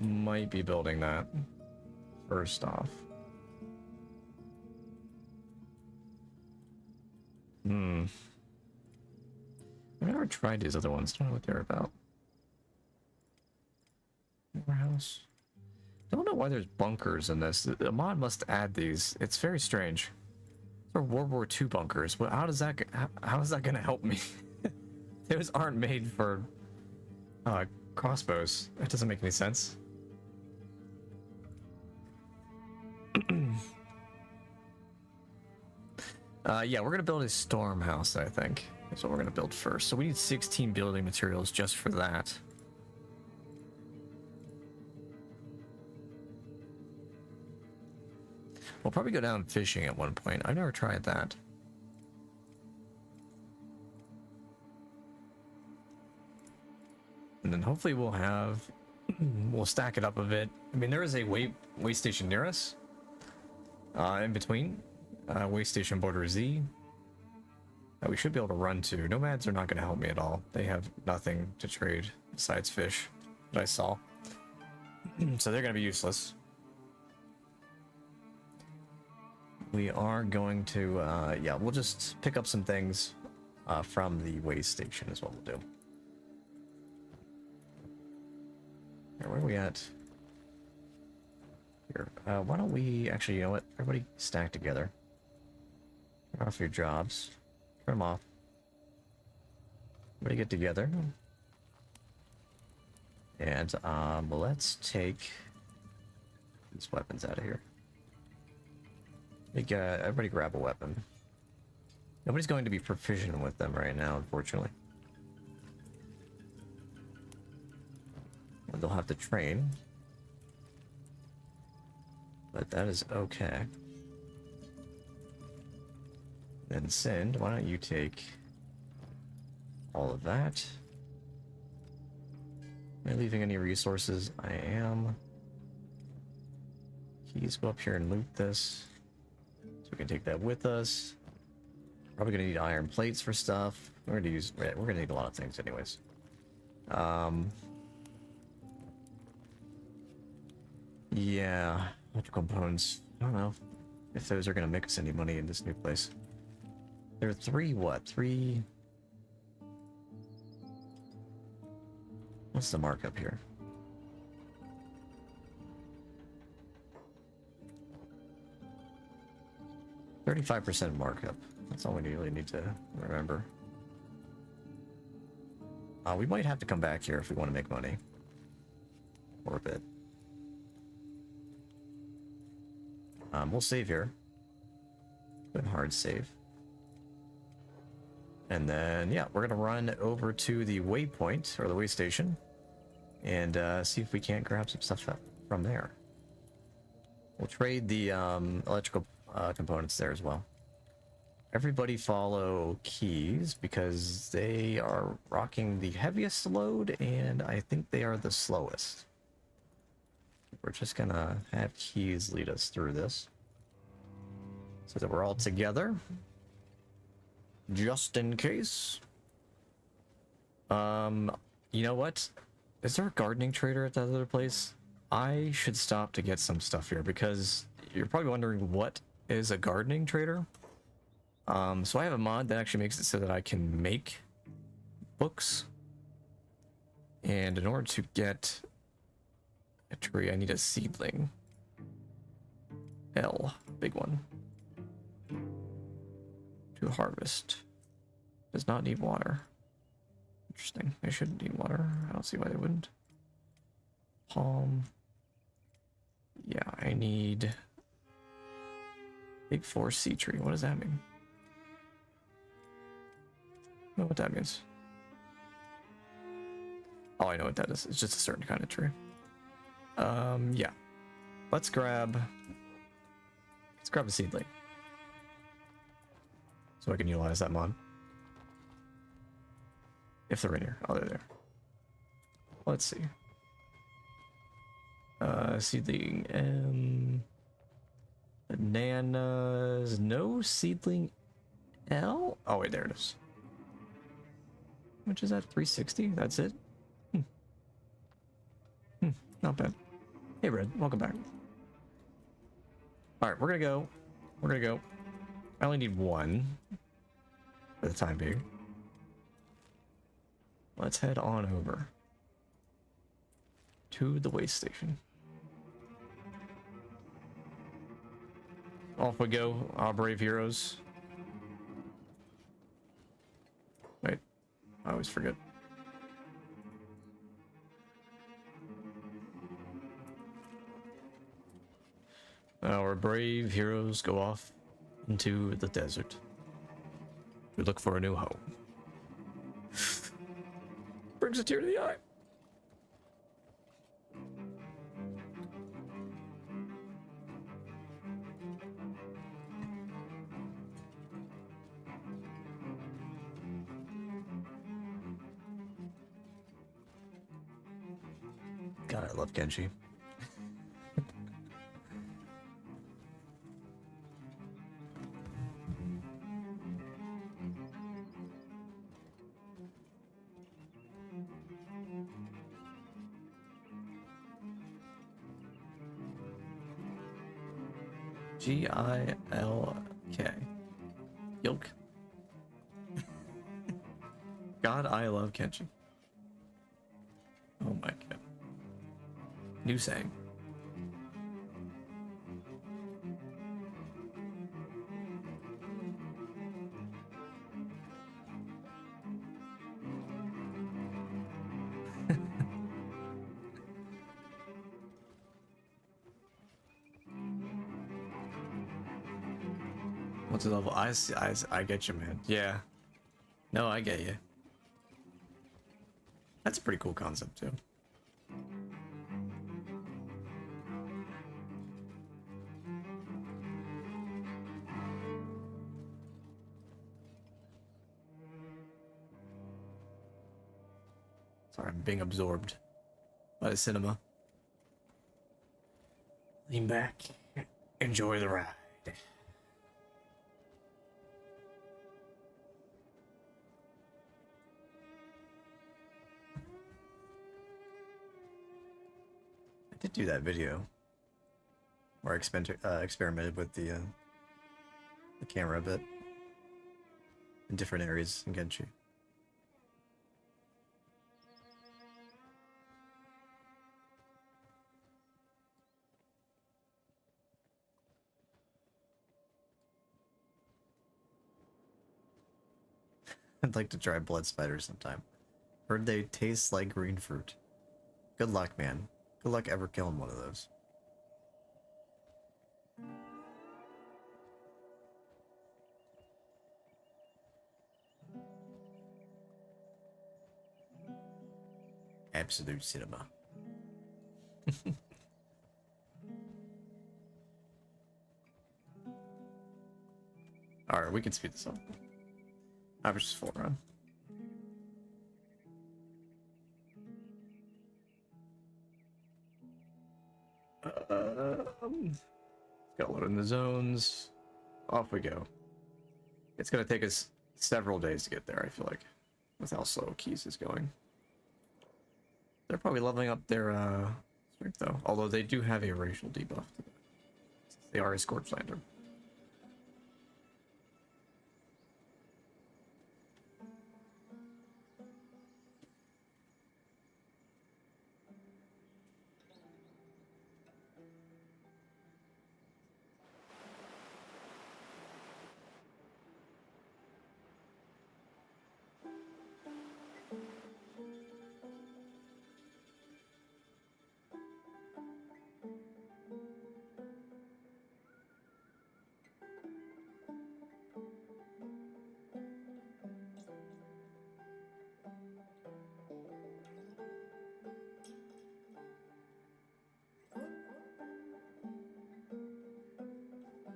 A: Might be building that first off. I've never tried these other ones. Don't know what they're about. Warehouse. Don't know why there's bunkers in this. The mod must add these. It's very strange. These are World War II bunkers. Well, how is that going to help me? Those aren't made for crossbows. That doesn't make any sense. Yeah, we're gonna build a storm house, I think. That's what we're gonna build first. So we need 16 building materials just for that. We'll probably go down fishing at one point. I've never tried that. And then hopefully we'll have... we'll stack it up a bit. I mean, there is a way station near us. In between. Way station border Z. We should be able to run to. Nomads are not going to help me at all. They have nothing to trade besides fish that I saw. So they're going to be useless. We are going to, yeah, we'll just pick up some things from the way station is what we'll do. Here, where are we at? Here, why don't we, actually, you know what? Everybody stack together. Turn off your jobs. Turn them off. Everybody get together. And, let's take these weapons out of here. Everybody grab a weapon. Nobody's going to be proficient with them right now, unfortunately. They'll have to train. But that is okay. Then Send, why don't you take all of that? Am I leaving any resources? I am. Keys, go up here and loot this. So we can take that with us. Probably gonna need iron plates for stuff. We're gonna need a lot of things anyways. Yeah, electrical components. I don't know if those are gonna make us any money in this new place. There are three. What's the markup here? 35% markup. That's all we really need to remember. We might have to come back here if we want to make money. For a bit. We'll save here. Good hard save. And then, yeah, we're gonna run over to the waypoint, or the way station, and see if we can't grab some stuff up from there. We'll trade the electrical components there as well. Everybody follow Keys, because they are rocking the heaviest load, and I think they are the slowest. We're just gonna have Keys lead us through this, so that we're all together. Just in case. You know what? Is there a gardening trader at that other place? I should stop to get some stuff here, because you're probably wondering what is a gardening trader. So I have a mod that actually makes it so that I can make books. And in order to get a tree, I need a seedling. L, big one. To harvest. Does not need water. Interesting. They shouldn't need water. I don't see why they wouldn't. Palm. Yeah, I need big 4 sea tree. What does that mean? I don't know what that means. Oh, I know what that is. It's just a certain kind of tree. Yeah. Let's grab a seedling. So I can utilize that mod. If they're in here. Oh, they're there. Let's see. Seedling M. Bananas. No seedling L? Oh, wait, there it is. How much is that? 360? That's it? Not bad. Hey, Red. Welcome back. Alright, we're gonna go. We're gonna go. I only need one. For the time being. Let's head on over. To the waste station. Off we go, our brave heroes. Wait, I always forget. Our brave heroes go off into the desert. We look for a new home. Brings a tear to the eye. God, I love Kenshi. G-I-L-K. Yilk. God, I love Kenshi. Oh my god. New saying. What's the level? I get you, man. Yeah. No, I get you. That's a pretty cool concept, too. Sorry, I'm being absorbed by the cinema. Lean back. Enjoy the ride. I did do that video where I experimented with the camera a bit in different areas in Kenshi. I'd like to try blood spiders sometime. Heard they taste like green fruit. Good luck, man. Good luck ever killing one of those. Absolute cinema. Alright, we can speed this up. Average is 4 run. Got load in the zones. Off we go. It's gonna take us several days to get there, I feel like, with how slow Keys is going. They're probably leveling up their strength though, although they do have a racial debuff. They are a Scorched Lantern.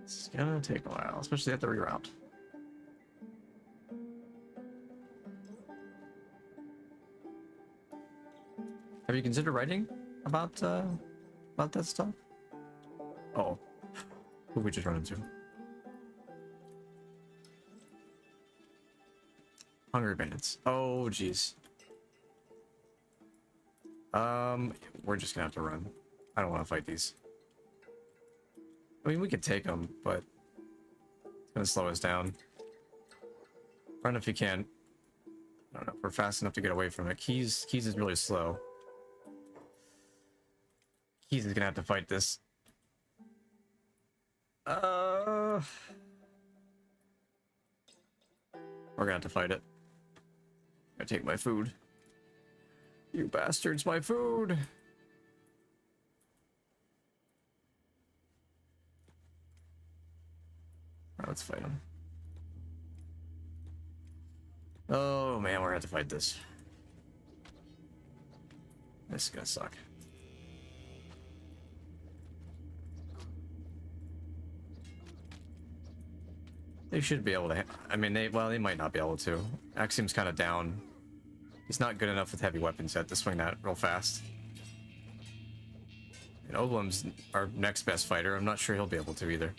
A: It's gonna take a while, especially at the reroute. Have you considered writing about that stuff? Oh, who we just run into? Hungry Bandits. Oh, jeez. We're just gonna have to run. I don't want to fight these. I mean, we could take them, but it's gonna slow us down. Run if you can. I don't know if we're fast enough to get away from it. Keys is really slow. Keys is gonna have to fight this. We're gonna have to fight it. Gotta take my food. You bastards, my food! Alright, let's fight him. Oh man, we're gonna have to fight this. This is gonna suck. They should be able to. I mean, they might not be able to. Axiom's kind of down. He's not good enough with heavy weapons yet to swing that real fast. And Oblem's our next best fighter. I'm not sure he'll be able to either.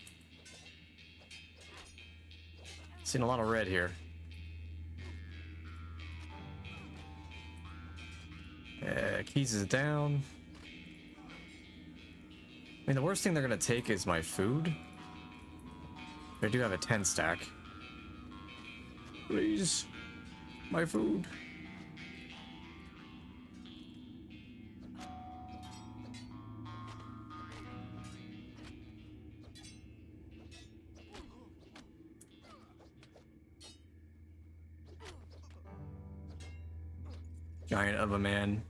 A: Seen a lot of red here. Keys is down. I mean, the worst thing they're gonna take is my food. I do have a 10 stack. Please, my food. Giant of a man.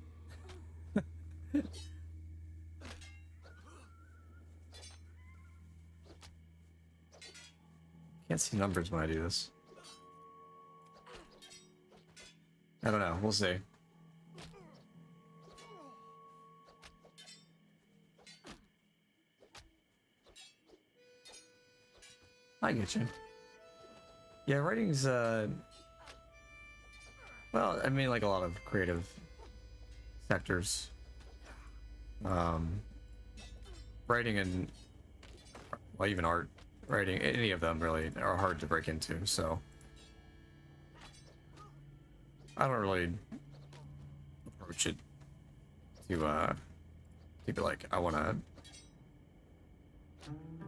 A: Can't see numbers when I do this. I don't know. We'll see. I get you. Yeah, writing's well, I mean, like a lot of creative sectors, writing and, well, even art, writing, any of them really are hard to break into, so I don't really approach it to be like, I want to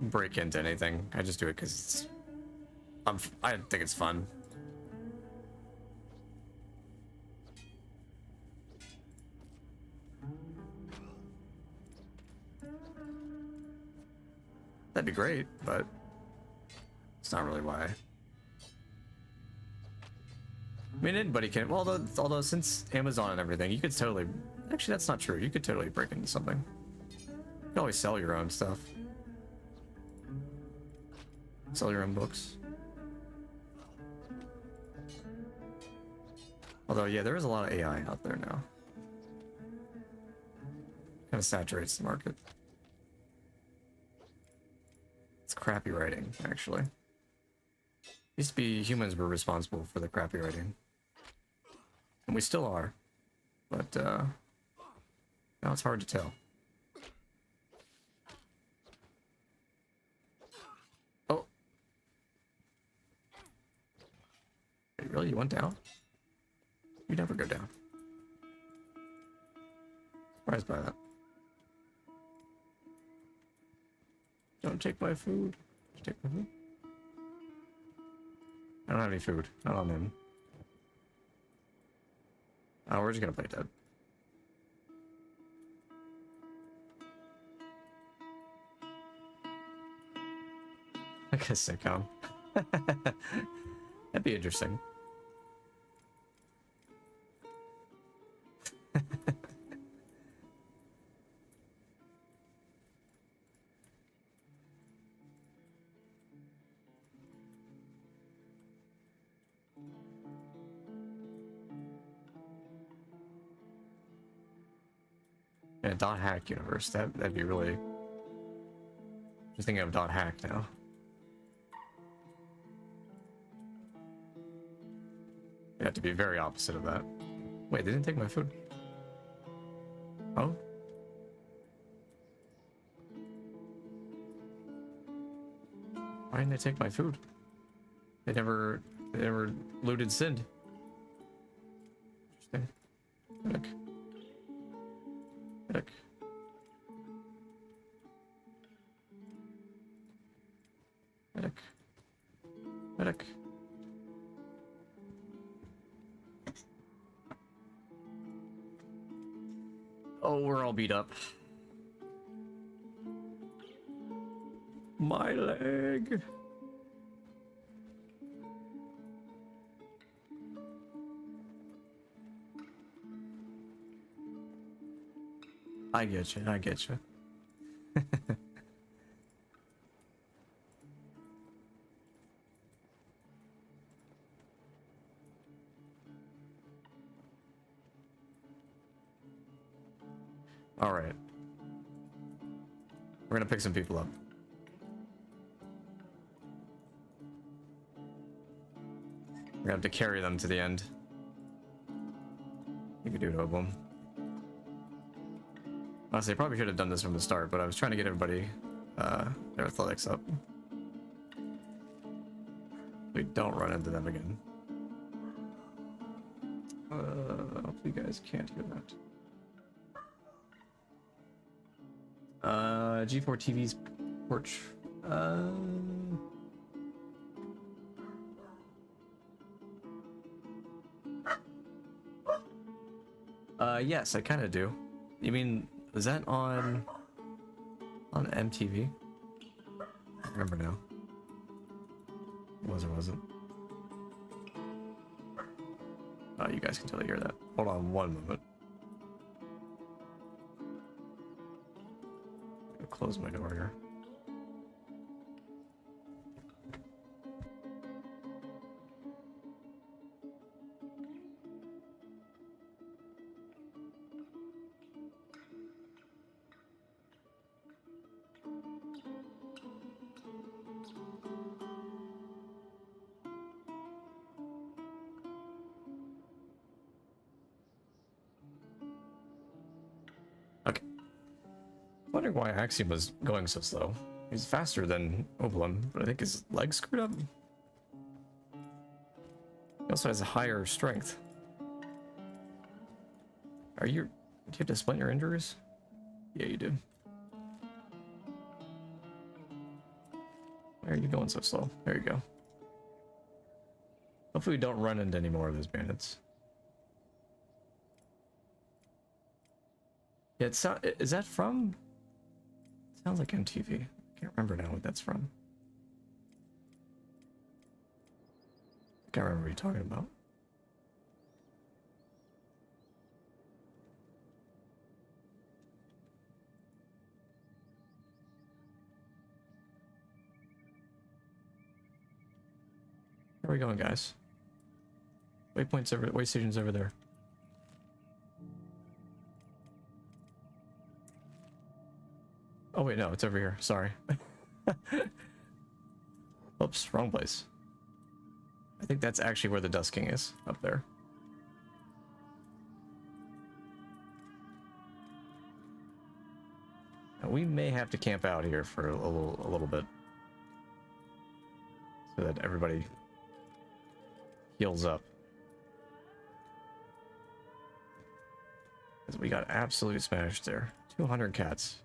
A: break into anything. I just do it because I think it's fun. That'd be great, but it's not really why. I mean, anybody can. Well, although since Amazon and everything, you could totally. Actually, that's not true. You could totally break into something. You can always sell your own stuff. Sell your own books. Although, yeah, there is a lot of AI out there now. Kind of saturates the market. It's crappy writing, actually. Used to be humans were responsible for the crappy writing. And we still are. But, now it's hard to tell. Oh! Wait, really? You went down? You never go down. Surprised by that. Don't take my food. Just take my food. I don't have any food. Not on him. Oh, we're just gonna play dead. Like a sitcom. That'd be interesting. Dot hack universe. That'd be really. Just thinking of dot hack now. You have to be very opposite of that. Wait, they didn't take my food. Oh? Why didn't they take my food? They never looted Sind. Interesting. Medic. Medic. Medic. Medic. Oh, we're all beat up. My leg. I get you. I get you. All right. We're gonna pick some people up. We're gonna have to carry them to the end. You could do it, Oblum. Honestly, I probably should have done this from the start, but I was trying to get everybody their athletics up. We don't run into them again. Hope you guys can't hear that. G4 TV's porch. Yes, I kind of do. You mean, is that on MTV? I don't remember now. Was or wasn't? Oh, you guys can totally hear that. Hold on one moment. I'll close my door here. Wondering why Axiom was going so slow. He's faster than Oblum, but I think his legs screwed up. He also has a higher strength. Do you have to splint your injuries? Yeah, you do. Why are you going so slow? There you go. Hopefully we don't run into any more of those bandits. Yeah, is that from? Sounds like MTV. I can't remember now what that's from. I can't remember what you're talking about. Where are we going, guys? Waypoints over, way stations over there. Oh wait, no, it's over here. Sorry. Oops, wrong place. I think that's actually where the Dust King is, up there. Now, we may have to camp out here for a little bit, so that everybody heals up. Because we got absolutely smashed there. 200 cats.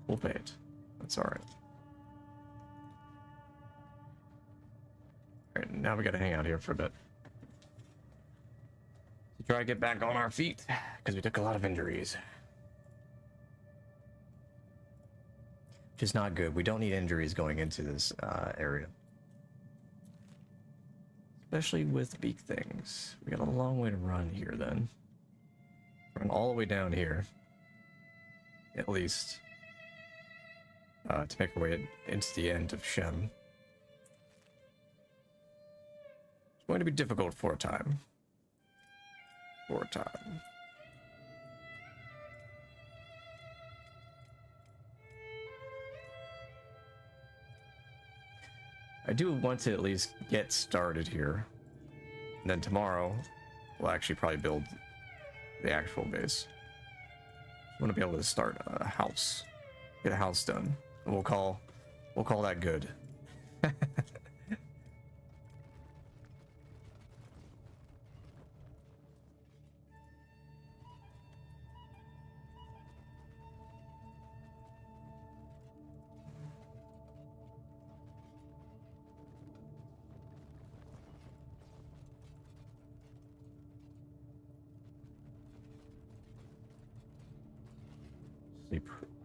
A: We'll pay it. That's alright. Alright, now we gotta hang out here for a bit. To try to get back on our feet, because we took a lot of injuries. Which is not good. We don't need injuries going into this area. Especially with beak things. We got a long way to run here then. Run all the way down here. At least. To make our way into the end of Shem. It's going to be difficult for a time. For a time. do want to at least get started here. And then tomorrow, we'll actually probably build the actual base. I want to be able to start a house. Get a house done. And we'll call that good.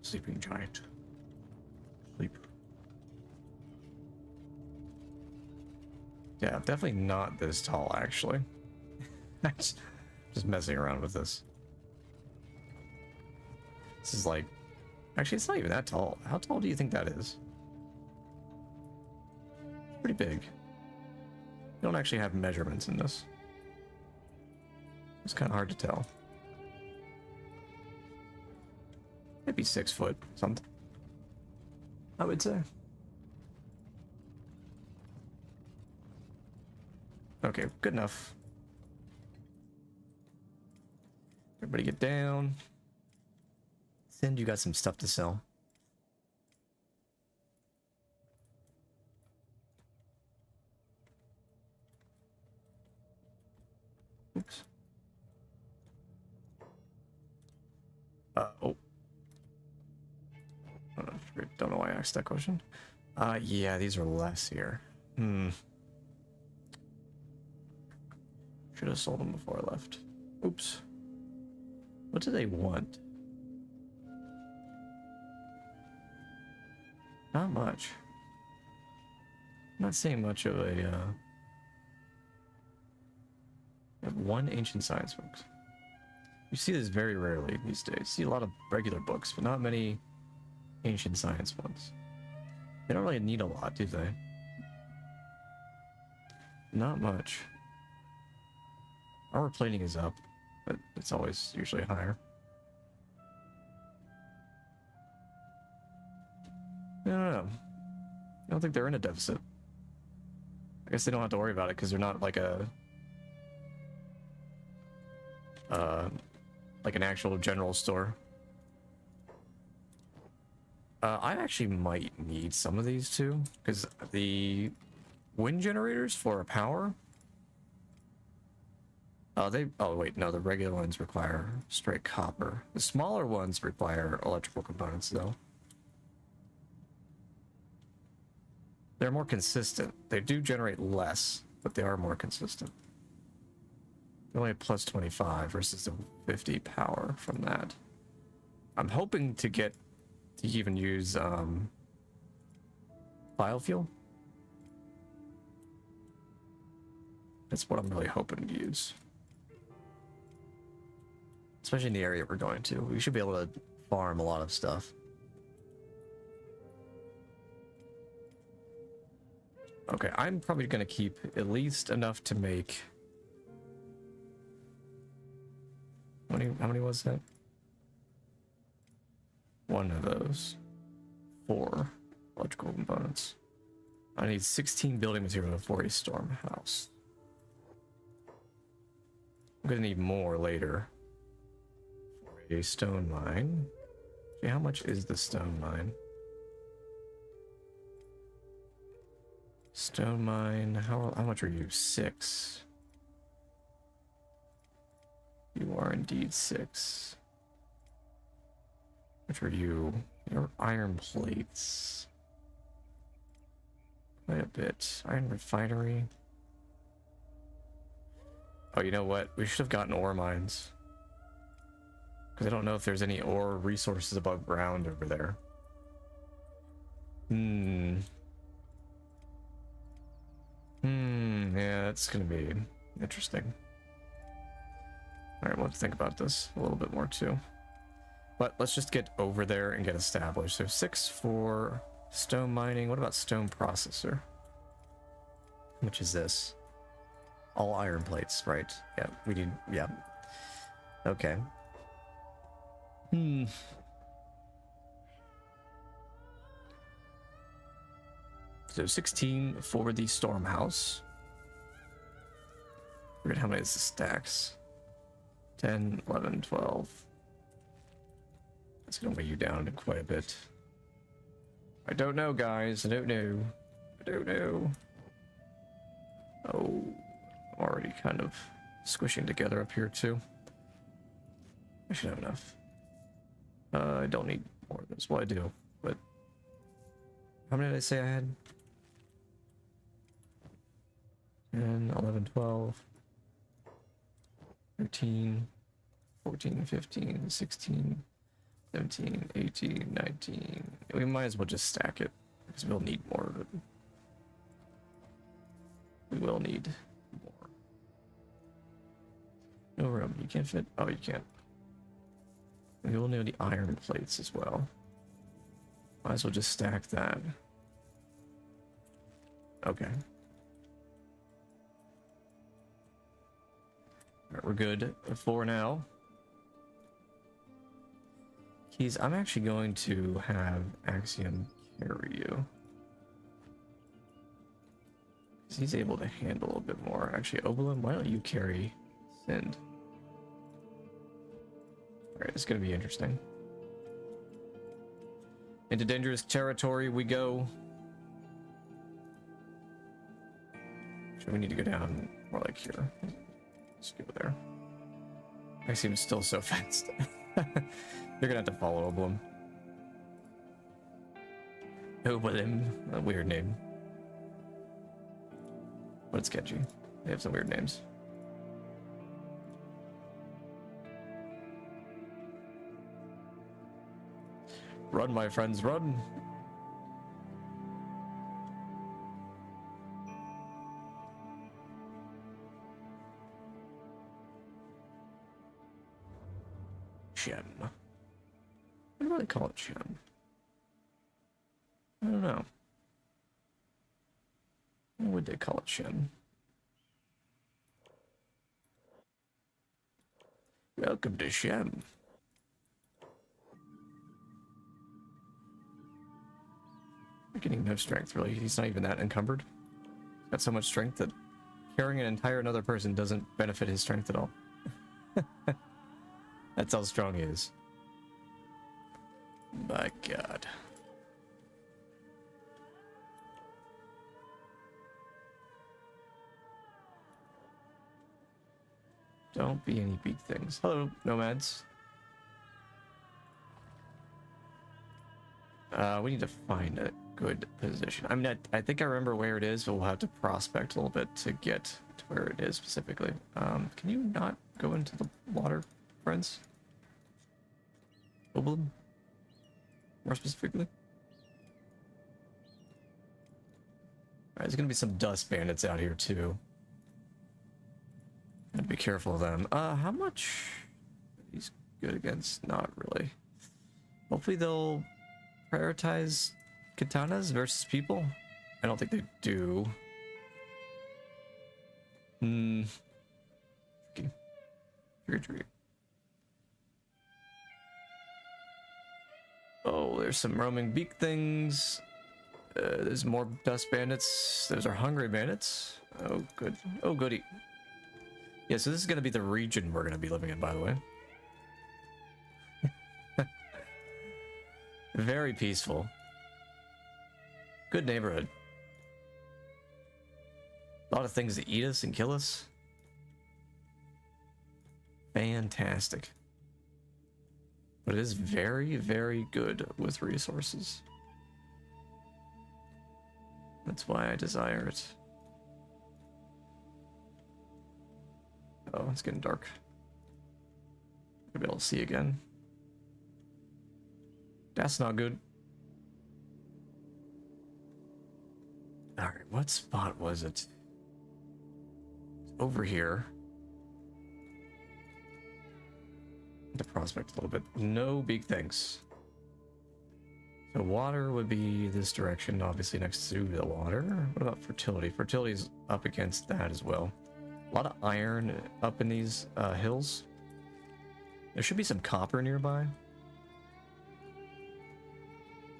A: Sleeping giant. Sleep. Yeah, definitely not this tall, actually. Just messing around with this. This is like... Actually, it's not even that tall. How tall do you think that is? Pretty big. You don't actually have measurements in this. It's kind of hard to tell. Maybe 6 foot, something. I would say. Okay, good enough. Everybody get down. Send, you got some stuff to sell. Oops. Oh. Don't know why I asked that question. Yeah, these are less here. Should have sold them before I left. Oops. What do they want? Not much. I'm not seeing much of a, I have one ancient science books. You see this very rarely these days. You see a lot of regular books, but not many ancient science ones. They don't really need a lot, do they? Not much. Armor plating is up, but it's always usually higher. I don't know. I don't think they're in a deficit. I guess they don't have to worry about it because they're not like a like an actual general store. I actually might need some of these too, because the wind generators for power. Oh wait, no, the regular ones require straight copper. The smaller ones require electrical components though. They're more consistent. They do generate less, but they are more consistent. They're only at plus 25 versus the 50 power from that. I'm hoping to get to even use biofuel. That's what I'm really hoping to use. Especially in the area we're going to. We should be able to farm a lot of stuff. Okay, I'm probably going to keep at least enough to make... How many was that? One of those. 4 electrical components. I need 16 building material for a storm house. I'm going to need more later. For a stone mine. Okay, how much is the stone mine? Stone mine, how much are you? 6. You are indeed 6. Which are you? Your iron plates. Quite a bit. Iron refinery. Oh, you know what? We should have gotten ore mines. Because I don't know if there's any ore resources above ground over there. Yeah, that's gonna be interesting. Alright, we'll have to think about this a little bit more too. But let's just get over there and get established. So 6 for stone mining. What about stone processor? How much is this? All iron plates, right? Yeah, we need, yeah. Okay. I So 16 for the storm house. Forget how many is the stacks. 10, 11, 12. That's gonna weigh you down quite a bit. I don't know, guys. I don't know. I don't know. Oh, I'm already kind of squishing together up here too. I should have enough. I don't need more of this. Well, I do, but how many did I say I had? 10, 11, 12, 13, 14, 15, 16, 17, 18, 19. We might as well just stack it because we'll need more of it. We will need more. No room. You can't fit? Oh, you can't. We will need the iron plates as well. Might as well just stack that. Okay. Alright, we're good for now. Keys, I'm actually going to have Axiom carry you. Because he's able to handle a bit more. Actually, Oberlin, why don't you carry Sind? Alright, it's going to be interesting. Into dangerous territory we go. Actually, we need to go down more like here. Let's go there. Axiom's still so fenced. You're gonna have to follow Oblum. Oblum, a weird name. But it's catchy. They have some weird names. Run, my friends, run! Shem. What do they call it, Shem? I don't know. What would they call it, Shem? Welcome to Shem. You're getting no strength, really. He's not even that encumbered. He's got so much strength that carrying an entire another person doesn't benefit his strength at all. That's how strong he is. My God. Don't be any big things. Hello, nomads. We need to find a good position. I mean, I think I remember where it is, but we'll have to prospect a little bit to get to where it is specifically. Can you not go into the water, friends? Oblum? More specifically? Alright, there's gonna be some dust bandits out here too. Gotta be careful of them. How much he's good against? Not really. Hopefully they'll prioritize katanas versus people. I don't think they do. Tricky. Oh, there's some roaming beak things. There's more dust bandits. Those are hungry bandits. Oh, good. Oh, goody. Yeah, so this is going to be the region we're going to be living in, by the way. Very peaceful. Good neighborhood. A lot of things to eat us and kill us. Fantastic. But it is very, very good with resources. That's why I desire it. Oh, it's getting dark. I'll be able to see again. That's not good. Alright, what spot was it? It's over here. To prospect a little bit. No big things. So water would be this direction, obviously next to the water. What about fertility? Fertility's up against that as well. A lot of iron up in these hills. There should be some copper nearby.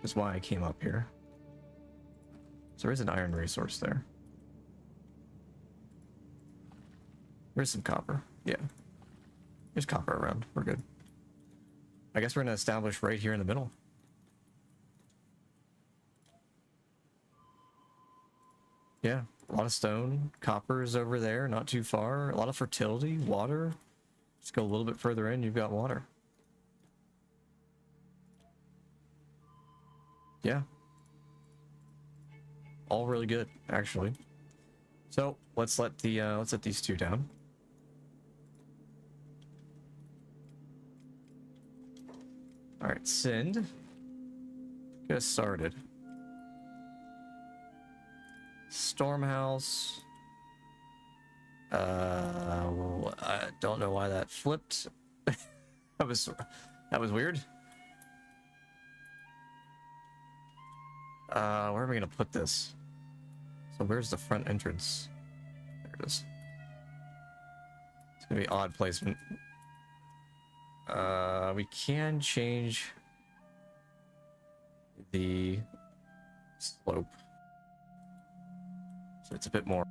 A: That's why I came up here. So there is an iron resource there. There's some copper. Yeah. There's copper around. We're good. I guess we're going to establish right here in the middle. Yeah. A lot of stone. Copper is over there, not too far. A lot of fertility. Water. Just go a little bit further in, you've got water. Yeah. All really good, actually. So let's let these two down. All right, send. Get us started. Stormhouse. Well, I don't know why that flipped. that was weird. Where are we gonna put this? So where's the front entrance? There it is. It's gonna be odd placement. We can change the slope. So it's a bit more.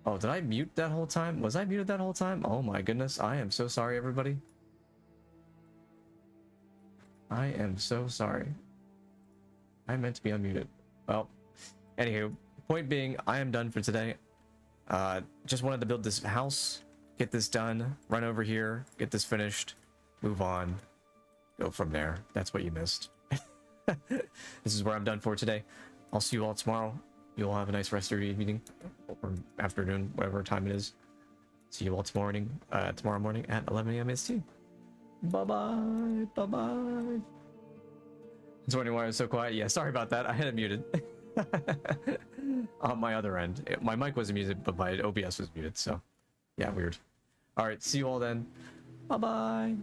A: Oh, did I mute that whole time? Was I muted that whole time? Oh my goodness. I am so sorry, everybody. I am so sorry. I meant to be unmuted. Well, anywho, point being, I am done for today. Just wanted to build this house, get this done, run over here, get this finished, move on, go from there. That's what you missed. This is where I'm done for today. I'll see you all tomorrow. you all have a nice rest of your evening or afternoon, whatever time it is. See you all tomorrow morning at 11 a.m. ST. Bye-bye. Bye-bye. It's wondering why I was so quiet. Yeah, sorry about that. I had it muted. On my other end. My mic wasn't muted, but my OBS was muted, so... Yeah, weird. Alright, see you all then. Bye-bye.